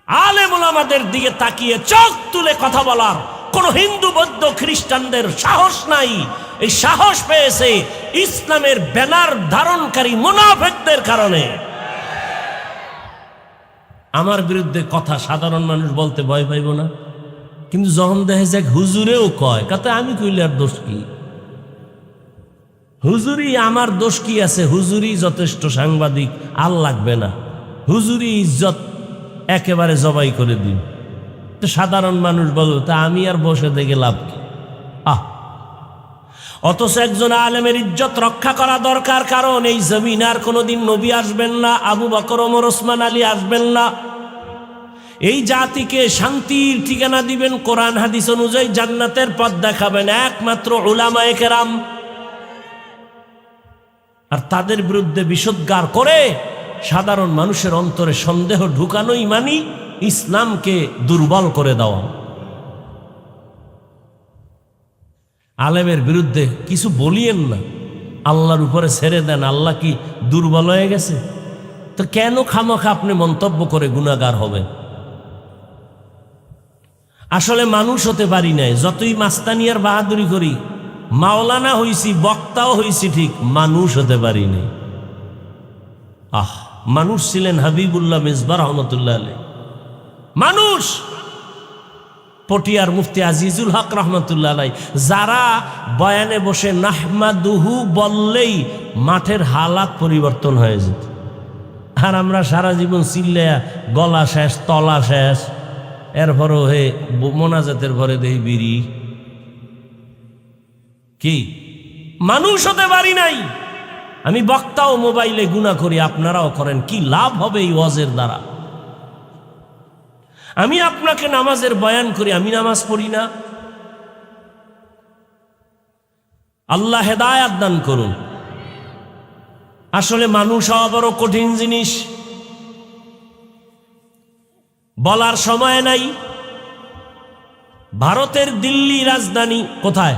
আলেম ওলামাদের দিকে তাকিয়ে চোখ তুলে কথা বলার কোন হিন্দু বৌদ্ধ খ্রিস্টানদের সাহস নাই। এই সাহস পেয়েছে ইসলামের ব্যানার ধারণকারী মুনাফিকদের কারণে। আমার বিরুদ্ধে কথা সাধারণ মানুষ বলতে ভয় পাইব না, কিন্তু যখন দেখে যাক হুজুরেও কয়, কাতে আমি কইলে আর দোষ কি? হুজুরি আমার দোষ কি আছে? হুজুরি যথেষ্ট সাংবাদিক, আর লাগবে না। হুজুরি ইজ্জত একেবারে জবাই করে দিন। তো সাধারণ মানুষ বলবে তা আমি আর বসে দেখে লাভ কি? অথচ একজন আলেমের ইজ্জত রক্ষা করা দরকার, কারণ এই জমিন আর কোনোদিন নবী আসবেন না, আবু বকর ওমর ওসমান আলী আসবেন না। এই জাতিকে শান্তির ঠিকানা দিবেন, কোরআন হাদিস অনুযায়ী জান্নাতের পথ দেখাবেন একমাত্র উলামায়ে কেরাম। আর তাদের বিরুদ্ধে বিষোদ্গার করে সাধারণ মানুষের অন্তরে সন্দেহ ঢুকানোই মানি ইসলামকে দুর্বল করে দেওয়া। আলেমের বিরুদ্ধে কিছু বলিয়েন না, আল্লাহর উপরে ছেড়ে দেন। আল্লাহ কি দুর্বল হয়ে গেছে? তো কেন খামোখা আপনি মন্তব্য করে গুনাহগার হবেন? আসলে মানুষ হতে পারি নাই, যতই মাস্তানিয়ার বাহাদুরি করি, মাওলানা হইছি, বক্তাও হইছি, ঠিক মানুষ হতে পারি নাই। মানুষ ছিলেন হাবিবুল্লাহ মিসবাহ রহমতুল্লাহ আলাইহি, মানুষ। পটিয়ার মুফতি আজিজুল হক রহমতুল্লাহ আলাইহি, যারা বয়ানে বসে নাহমাদুহু বললেই মাঠের হালাত পরিবর্তন হয়ে যেত। আর আমরা সারা জীবন চিল্লায়া গলা শেষ, তলা শেষ, এরপরও হে মোনাজাতের ভরে দেই বিড়ি। কি মানুষ হতে পারি নাই? আমি বক্তাও মোবাইলে গুনাহ করি, আপনারাও করেন, কি লাভ হবে এই ওয়াজের দ্বারা? আমি আপনাকে নামাজের বয়ান করি, আমি নামাজ পড়ি না। আল্লাহ হেদায়াত দান করুন। আসলে মানুষ হওয়া বড় কঠিন জিনিস, বলার সময় নাই। ভারতের দিল্লি রাজধানী কোথায়?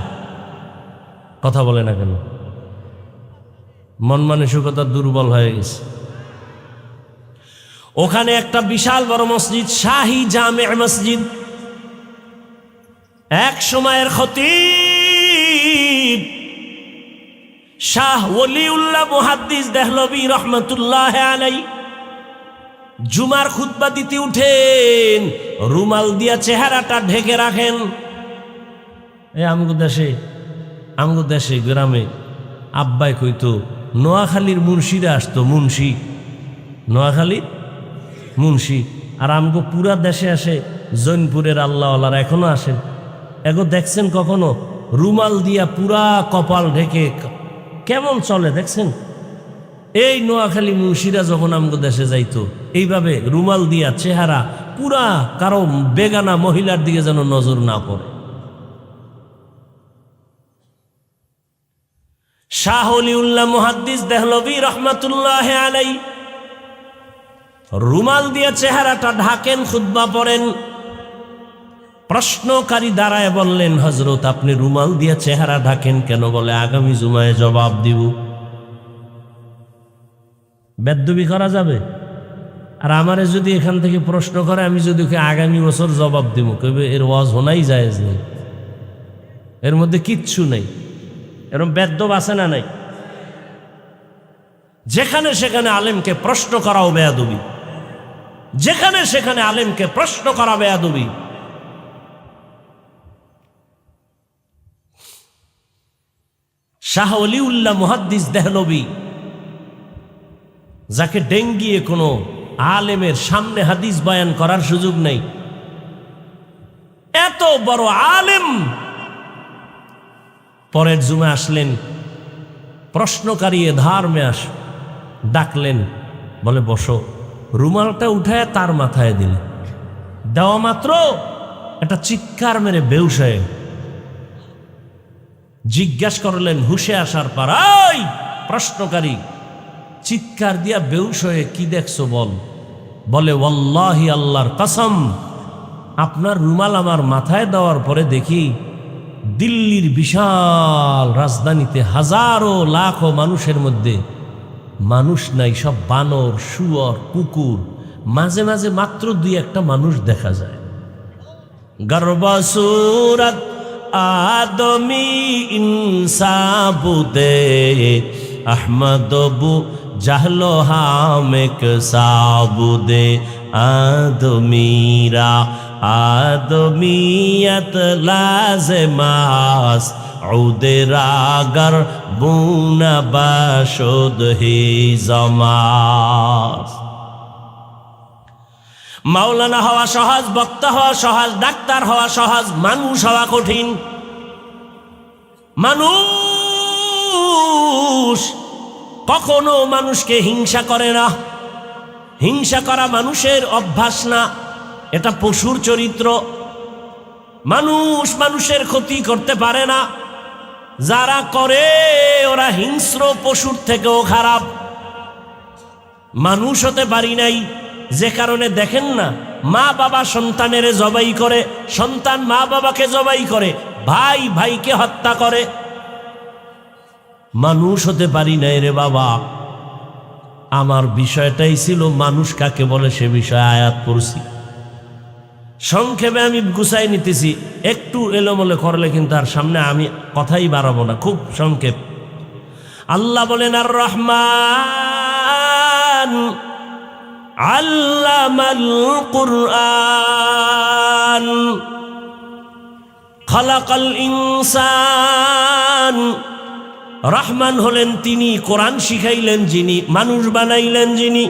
কথা বলে না কেন? মন মানসিকতা দুর্বল হয়ে গেছে। ওখানে একটা বিশাল বড় মসজিদ, শাহী জামে মসজিদ। এক সময়ের খতীব শাহ ওলিউল্লাহ মুহাদ্দিস দেহলভী রহমতুল্লাহ আলাইহি জুমার খুতবা দিতে উঠেন, রুমাল দিয়া চেহারাটা ঢেকে রাখেন। আমগো দেশে গ্রামে আব্বাই কইতো নোয়াখালীর মুন্সিরা আসতো, মুন্সি, নোয়াখালীর মুন্সি। আর আমগো পুরা দেশে আসে জৈনপুরের আল্লাহওয়ালারা, এখনো আসেন। এগো দেখছেন কখনো রুমাল দিয়া পুরা কপাল ঢেকে কেমন চলে দেখছেন? এই নোয়াখালী মুন্সিরা যখন আমগো দেশে যাইতো এইভাবে রুমাল দিয়া চেহারা পুরা, কারো বেগানা মহিলার দিকে যেন নজর না পড়ে। শাহ ওলিউল্লাহ মুহাদ্দিস দেহলভী রহমতুল্লাহ আলাইহি রুমাল দিয়ে চেহারাটা ঢাকেন, খুতবা পড়েন। প্রশ্নকারী দাঁড়ায় বললেন, হযরত আপনি রুমাল দিয়ে চেহারা ঢাকেন কেন? বলে আগামী জুমায় জবাব দিব। বেদ্যবি করা যাবে? আর আমারে যদি এখান থেকে প্রশ্ন করে, আমি যদি আগামী বছর জবাব দিব, কইবে এর ওয়াজ হোনাই জায়েজ নেই, এর মধ্যে কিচ্ছু নেই। এরকম বেদ্যব আছে না নাই? যেখানে সেখানে আলেমকে প্রশ্ন করাও বেয়াদবি, যেখানে সেখানে আলেমকে প্রশ্ন করা বেয়াদবি। শাহ ওলিউল্লাহ মুহাদ্দিস দেহলভী, যাকে ডেঙ্গিয়ে কোনো আলেমের সামনে হাদিস বয়ান করার সুযোগ নেই, এত বড় আলেম, পরের জুমে আসলেন। প্রশ্নকারী ধার মেয়াস ডাকলেন, বলে বসো। রুমালটা উঠায় তার মাথায় দিল। দেওয়া মাত্র একটা চিৎকার মেরে বেহুশ হয়ে জিজ্ঞাসা করলেন হুশে আসার পর, এই প্রশ্নকারী, চিৎকার দিয়া বেহুশ হয়ে কি দেখছো বল? বলে ওয়াল্লাহি আল্লাহর কসম, আপনার রুমাল আমার মাথায় দেওয়ার পরে দেখি দিল্লির বিশাল রাজধানীতে হাজারো লাখো মানুষের মধ্যে মানুষ নাই, সব বানর, শুয়োর, কুকুর। মাঝে মাঝে মাত্র দুই একটা মানুষ দেখা যায়। গর্বসুরত আদমি ইনসাবুদে আহমদবু জাহলো হামেক সাবুদে আদমিরা আদমিয়ত লাজমাস উদেরাগর বুনা বাসুদ হি জমাস। মাওলানা হওয়া সহজ, বক্তা হওয়া সহজ, ডাক্তার হওয়া সহজ, মানুষ হওয়া কঠিন। মানুষ কখনো মানুষকে হিংসা করে না। হিংসা করা মানুষের অভ্যাস না, এটা পশুর চরিত্র। মানুষ মানুষের ক্ষতি করতে পারে না, যারা করে ওরা হিংস্র পশুর থেকেও খারাপ। মানুষ হতে পারি নাই, যে কারণে দেখেন না মা বাবা সন্তানের জবাই করে, সন্তান মা বাবাকে জবাই করে, ভাই ভাইকে হত্যা করে। মানুষ হতে পারি নাই রে বাবা। আমার বিষয়টাই ছিল মানুষ কাকে বলে, সে বিষয়ে আয়াত পড়ছি। সংক্ষেপে আমি গুছাই নিতেছি, একটু এলোমেলো করলে কিন্তু আর সামনে আমি কথাই বাড়াবো না, খুব সংক্ষেপ। আল্লাহ বলেন আর রহমান আল্লামাল কুরআন খালাকাল ইনসান। রহমান হলেন তিনি, কোরআন শিখাইলেন যিনি, মানুষ বানাইলেন যিনি।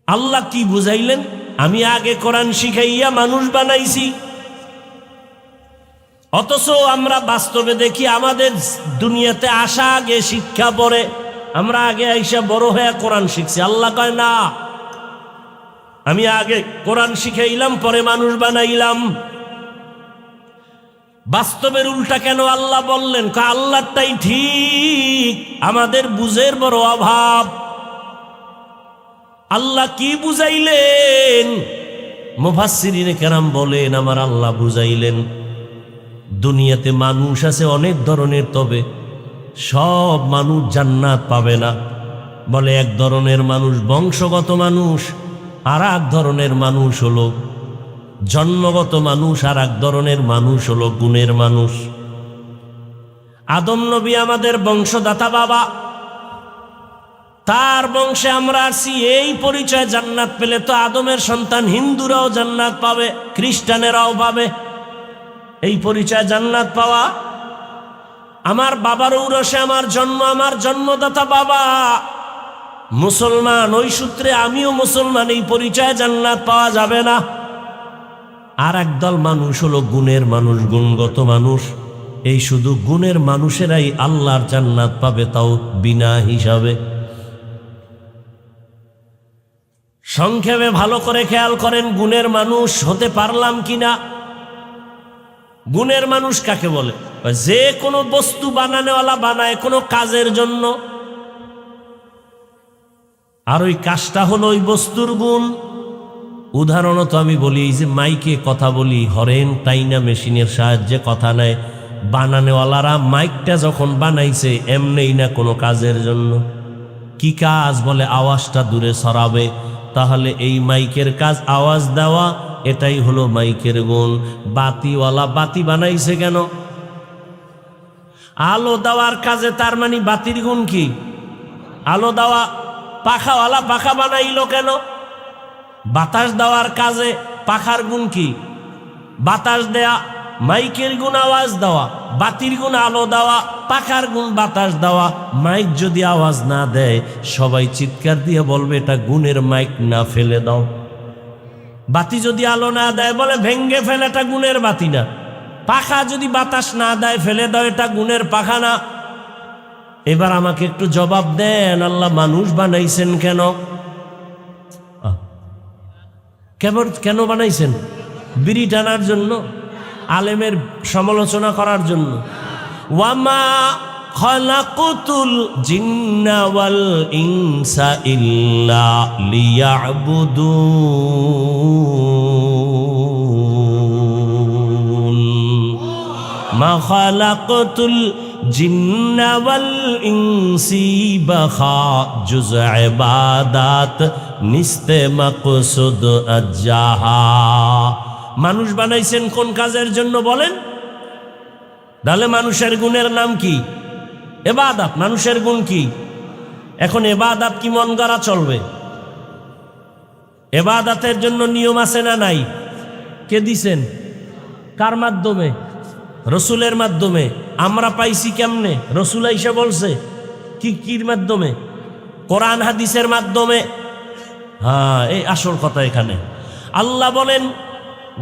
আল্লাহ কি বুঝাইলেন? আমি আগে কোরআন শিখাইয়া মানুষ বানাইছি। অথচ আমরা বাস্তবে দেখি আমাদের দুনিয়াতে আসা আগে শিক্ষা পড়ে, আমরা আগে আইসা বড় হয়ে কোরআন শিখছি। আল্লাহ কয় না, আমি আগে কোরআন শিখাইলাম পরে মানুষ বানাইলাম। বাস্তবের উল্টা কেন আল্লাহ বললেন? আল্লাহটাই ঠিক, আমাদের বুঝের বড় অভাব। আল্লাহ কি বুঝাইলেন? মুফাসসিরিনে কেরাম বলেন, আমার আল্লাহ বুঝাইলেন দুনিয়াতে মানুষ আছে অনেক ধরনের, তবে সব মানুষ জান্নাত পাবে না। বলে এক ধরনের মানুষ বংশগত মানুষ, আর এক ধরনের মানুষ হলো জন্মগত মানুষ, আর এক ধরনের মানুষ হলো গুণের মানুষ। আদম নবী আমাদের বংশদাতা বাবা, তার বংশে আমরা আসি, এই পরিচয় জান্নাত পেলে তো আদমের সন্তান হিন্দুরাও জান্নাত পাবে, খ্রিস্টানেরাও পাবে। এই পরিচয় জান্নাত পাওয়া। আমার বাবার ঔরসে আমার জন্ম, আমার জন্মদাতা বাবা মুসলমান, ওই সূত্রে আমিও মুসলমান, এই পরিচয় জান্নাত পাওয়া যাবে না। আর একদল মানুষ হলো গুণের মানুষ, গুণগত মানুষ। এই শুধু গুণের মানুষেরাই আল্লাহর জান্নাত পাবে, তাও বিনা হিসাবে। সংক্ষেপে ভালো করে খেয়াল করেন, গুণের মানুষ হতে পারলাম কিনা। গুণের মানুষ কাকে বলে? যে কোনো বস্তু বানানোওয়ালা বানায় কোনো কাজের জন্য, আর ওই কাজটা হলো ওই বস্তুর গুণ। উদাহরণত আমি বলি, এই যে মাইকে কথা বলি, হরেন টাইনা মেশিনের সাহায্যে কথা নেয়, বানানোওয়ালারা মাইকটা যখন বানাইছে এমনিই না কোনো কাজের জন্য। কি কাজ? বলে আওয়াজটা দূরে ছড়াবে। তাহলে এই মাইকের কাজ আওয়াজ দেওয়া, এটাই হলো মাইকের গুণ। বাতিওয়ালা বাতি বানাইছে কেন? আলো দেওয়ার কাজে, তার মানে বাতির গুণ কি? আলো দেওয়া। পাখাওয়ালা পাখা বানাইলো কেন? বাতাস দেওয়ার কাজে পাখার গুণ কি? বাতাস দেয়া। মাইকের গুণ আওয়াজ দেওয়া, বাতির গুণ আলো দেওয়া, পাখার গুণ বাতাস দেওয়া। মাইক যদি আওয়াজ না দেয় সবাই চিৎকার দিয়ে বলবে এটা গুণের মাইক না, ফেলে দাও। বাতি যদি আলো না দেয় বলে ভেঙ্গে ফেলে, এটা গুণের বাতি না। পাখা যদি বাতাস না দেয় ফেলে দাও, এটা গুণের পাখা না। এবার আমাকে একটু জবাব দেন, আল্লাহ মানুষ বানাইছেন কেন? কেন বানাইছেন? বিড়ি টানার জন্য? আলেমের সমালোচনা করার জন্য? ওয়ামা খালাকুতুল জিন্না ওয়াল ইনসা ইল্লা লিয়াবুদুন। মা খালাকুতুল জিন্না ওয়াল ইনসি বাখা জুজ ইবাদাত নিস্তে মাকসুদ আজ্জাহা। মানুষ বানাইছেন কোন কাজের জন্য বলেন? তাহলে মানুষের গুণের নাম কি? ইবাদত। মানুষের গুণ কি? এখন ইবাদত কি মন গড়া চলবে? ইবাদতের জন্য নিয়ম আছে না নাই? কে দিছেন? কার মাধ্যমে? রসুলের মাধ্যমে। আমরা পাইছি কেমনে? রসুল আইসা বলছে। কির মাধ্যমে? কোরআন হাদিসের মাধ্যমে। হ্যাঁ, এই আসল কথা এখানে। আল্লাহ বলেন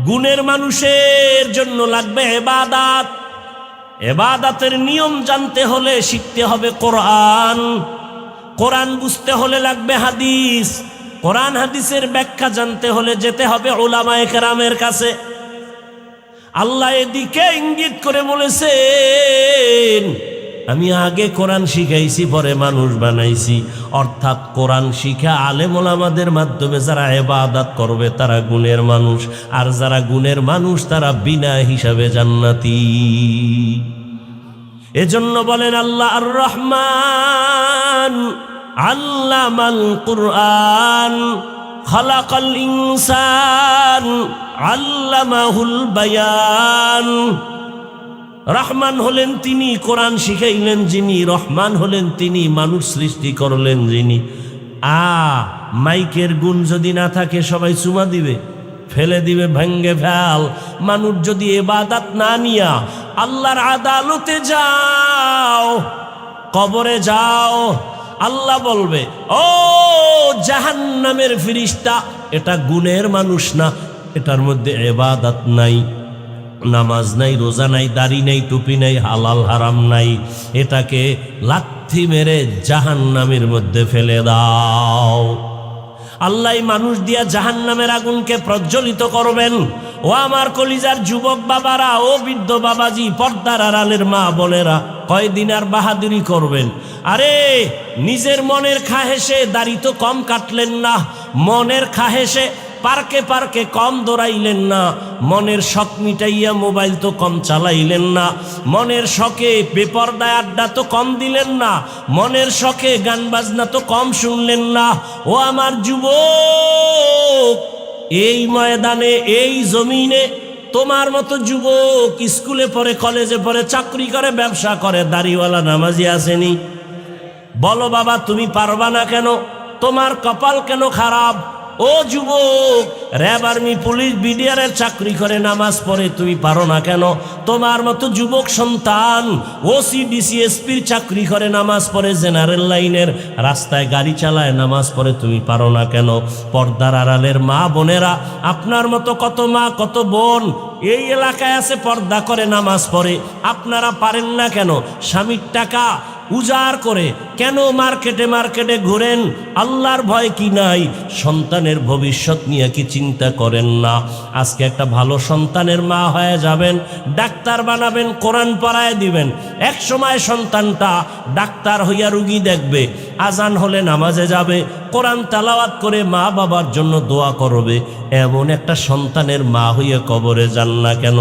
গুণের মানুষের জন্য লাগবে ইবাদত। ইবাদতের নিয়ম জানতে হলে শিখতে হবে কোরআন। কোরআন বুঝতে হলে লাগবে হাদিস। কোরআন হাদিসের ব্যাখ্যা জানতে হলে যেতে হবে উলামায়ে কেরামের কাছে। আল্লাহ এদিকে ইঙ্গিত করে বলেছেন আমি আগে কোরআন শিখাইছি, পরে মানুষ বানাইছি। অর্থাৎ কোরআন শিখা আলেম ওলামাদের মাধ্যমে যারা ইবাদত করবে তারা গুণের মানুষ, আর যারা গুণের মানুষ তারা বিনা হিসাবে জান্নাতি। এজন্য বলেন আল্লাহ আর রহমান আল্লামাল কুরআন খালাকাল ইনসান আল্লামাহুল বায়ান। রহমান হলেন তিনি, কোরআন শিখাইলেন যিনি। রহমান হলেন তিনি, মানুষ সৃষ্টি করলেন যিনি। মাইকের গুণ যদি না থাকে সবাই চুমা দিবে, ফেলে দিবে, ভেঙ্গে ফেল। মানুষ যদি ইবাদত না নিয়া আল্লাহর আদালতে যাও, কবরে যাও, আল্লাহ বলবে ও জাহান্নামের ফেরেশতা, এটা গুণের মানুষ না, এটার মধ্যে ইবাদত নাই, নামাজ নাই, রোজা নাই, দাড়ি নাই, টুপি নাই, হালাল হারাম নাই, এটাকে লাথি মেরে জাহান্নামের মধ্যে ফেলে দাও। আল্লাহ মানুষ দিয়া জাহান্নামের আগুনকে প্রজ্বলিত করবেন। ও আমার কলিজার যুবক বাবারা, ও বৃদ্ধ বাবাজি, পর্দার আড়ালের মা বোনেরা, কয়দিন আর বাহাদুরি করবেন? আরে নিজের মনের খাহেসে দাড়ি তো কম কাটলেন না, মনের খাহেসে পার্কে পার্কে কম দৌড়াইলেন না, মনের শখ মিটাইয়া মোবাইল তো কম চালাইলেন না, মনের শখে বেপরদায় আড্ডা তো কম দিলেন না, মনের শখে গান বাজনা তো কম শুনলেন না। ও আমার যুবক, এই ময়দানে, এই জমিনে তোমার মতো যুবক স্কুলে পড়ে, কলেজে পড়ে, চাকরি করে, ব্যবসা করে, দাড়িওয়ালা নামাজি আসেনি? বলো বাবা, তুমি পারবা না কেন? তোমার কপাল কেন খারাপ? ও যুবক, র্যাব, আর্মি, পুলিশ, বিডিআরের চাকরি করে, নামাজ পড়ে, তুমি পারো না কেন? তোমার মতো যুবক সন্তান ওসি ডিসি এসপির চাকরি করে, নামাজ পড়ে, জেনারেল লাইনের রাস্তায় গাড়ি চালায়, নামাজ পড়ে, তুমি পারো না কেন? পর্দার আড়ালের মা বোনেরা, আপনার মতো কত মা কত বোন এই এলাকায় আছে, পর্দা করে, নামাজ পড়ে, আপনারা পারেন না কেন? স্বামীর টাকা উজাড় করে কেন মার্কেটে মার্কেটে ঘুরেন? আল্লাহর ভয় কি নাই? সন্তানের ভবিষ্যৎ নিয়ে কি চিন্তা করেন না? আজকে একটা ভালো সন্তানের মা হয়ে যাবেন, ডাক্তার বানাবেন, কোরআন পড়ায় দিবেন, এক সময় সন্তানটা ডাক্তার হইয়া রুগী দেখবে, আজান হলে নামাজে যাবে, কোরআন তেলাওয়াত করে মা বাবার জন্য দোয়া করবে। এমন একটা সন্তানের মা হইয়া কবরে যান না কেন?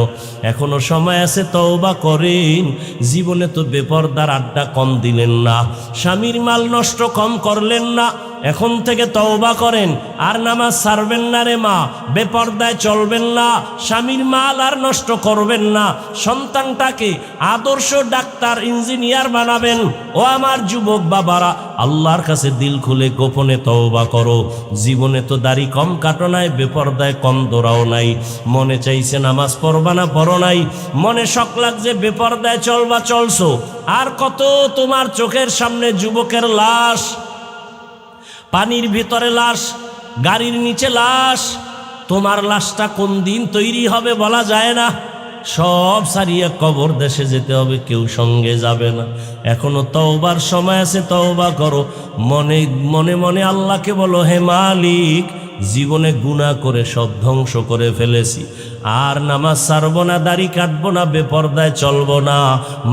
এখনো সময় আছে, তওবা করেন। জীবনে তো বেপরদার আড্ডা কম দিলেন না, স্বামীর মাল নষ্ট কম করলেন না, এখন থেকে তওবা করেন, আর নামাজ ছাড়বেন না রে মা, বেপরদায় চলবেন না, স্বামীর মাল আর নষ্ট করবেন না, সন্তানটাকে আদর্শ ডাক্তার ইঞ্জিনিয়ার বানাবেন। ও আমার যুবক বাবারা, আল্লাহর কাছে দিল খুলে গোপনে তওবা করো। জীবনে তো দাড়ি কম কাটো নাই, বেপরদায় কম দৌড়াও নাই, মনে চাইছে নামাজ পড়বা না, পড়ো নাই, মনে শখ লাগছে বেপরদায় চলবা, চলছো। আর কত তোমার চোখের সামনে যুবকের লাশ, পানির ভিতরে লাশ, গাড়ির নিচে লাশ। তোমার লাশটা কোন দিন তৈরি হবে বলা যায় না। সব সারিয়া কবর দেশে যেতে হবে, কেউ সঙ্গে যাবে না। এখনো তওবার সময় আছে, তওবা করো। মনে মনে মনে আল্লাহকে বলো, হে মালিক, জীবনে গুনাহ করে সব ধ্বংস করে ফেলেছি, আর নামাজ ছাড়বো না, দাড়ি কাটবো না, বেপরদায় চলবো না।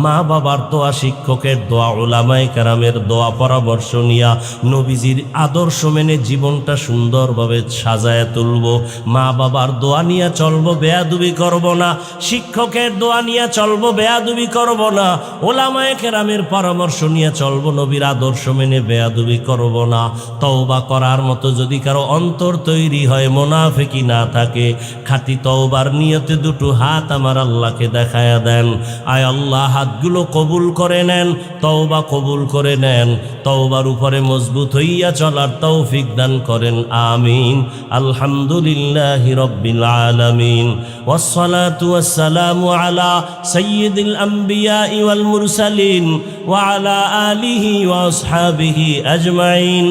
মা বাবার দোয়া, শিক্ষকের দোয়া, উলামায়ে কেরামের দোয়া, পরামর্শ নিয়া নবীজির আদর্শ মেনে জীবনটা সুন্দরভাবে সাজায় তুলবো। মা বাবার দোয়া নিয়ে চলবো, বেয়াদবি করব না। শিক্ষকের দোয়া নিয়ে চলবো, বেয়াদবি করব না। উলামায়ে কেরামের পরামর্শ নিয়ে চলবো, নবীর আদর্শ মেনে বেয়াদবি করব না। তওবা করার মতো যদি কারো অন্তর তৈরি হয়, মুনাফিকি না থাকে, খাঁটি তওবার নিয়তে দুটো হাত আমার আল্লাহকে দেখায়া দেন। আয় আল্লাহ, হাতগুলো কবুল করে নেন, তওবা কবুল করে নেন, তওবার উপরে মজবুত হইয়া চলার তৌফিক দান করেন। আমিন। আলহামদুলিল্লাহি রাব্বিল আলামিন, ওয়াসসালাতু ওয়াসসালামু আলা সাইয়্যিদিল আমবিয়া ওয়াল মুরসালিন ওয়া আলা আলিহি ওয়া আসহাবিহি আজমাইন।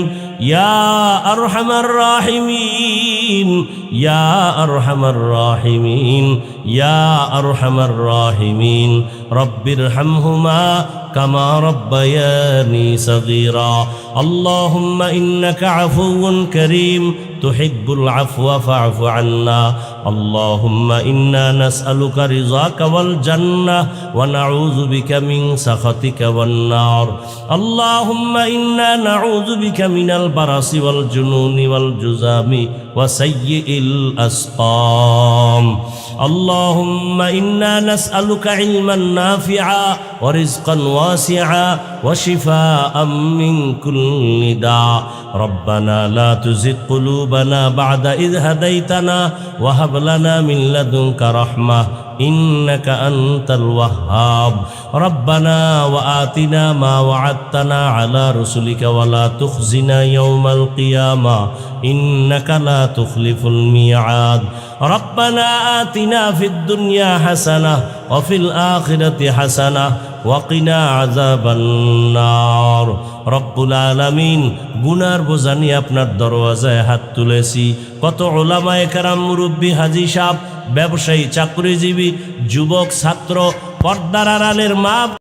ইয়া আরহামার রাহিমিন, ইয়া আরহামার রাহিমিন, ইয়া আরহামার রাহিমিন। রব্বিরহামহুমা কামা রব্বায়ানি সগীরা। আল্লাহুম্মা ইন্নাকা আফুউন কারীম তুহিব্বুল আফওয়া ফা'ফু আন্না। আল্লাহুম্মা ইন্না নাসআলুকা রিযাকা ওয়াল জান্নাহ ওয়া নাউযু বিকা মিন সাখাতিকা ওয়ান নার। আল্লাহুম্মা ইন্না নাউযু বিকা মিনাল বারাসি ওয়াল জুনুনি ওয়াল জুযামি ওয়া সাইয়্যিল আসকাম। আল্লাহুম্মা ইন্না নাসআলুকা ইলমান নাফিআ ওয়া রিজকান ওয়াসিআ ওয়া শিফাআম মিন কুল্লি দা। রব্বানা লা তুযিগ কুলুবানা বা'দা ইয হাদাইতানা ওয়া হাব লানা মিন লাদুনকা রাহমাহ ইন্নাকা আনতাল ওয়াহ্হাব। রব্বানা ওয়া আতিনা মা ওয়া'আদতানা আলা রুসুলিকা ওয়া লা তুখজিনা ইয়াওমাল কিয়ামাহ ইন্নাকা লা তুখলিফুল মিআদ। রব্বানা আতিনা ফিদ দুনিয়া হাসানাহ ওয়া ফিল আখিরাতি হাসানাহ ওয়া কিনা আযাবান নার। রব্বুল আলামিন, গুনার বোঝা নিয়ে আপনার দরওয়াজায় হাত তুলেছি। কত উলামায়ে কেরাম, মুরব্বী, হাজী সাহেব, ব্যবসায়ী, চাকরিজীবী, যুবক, ছাত্র, পর্দার আড়ালের মা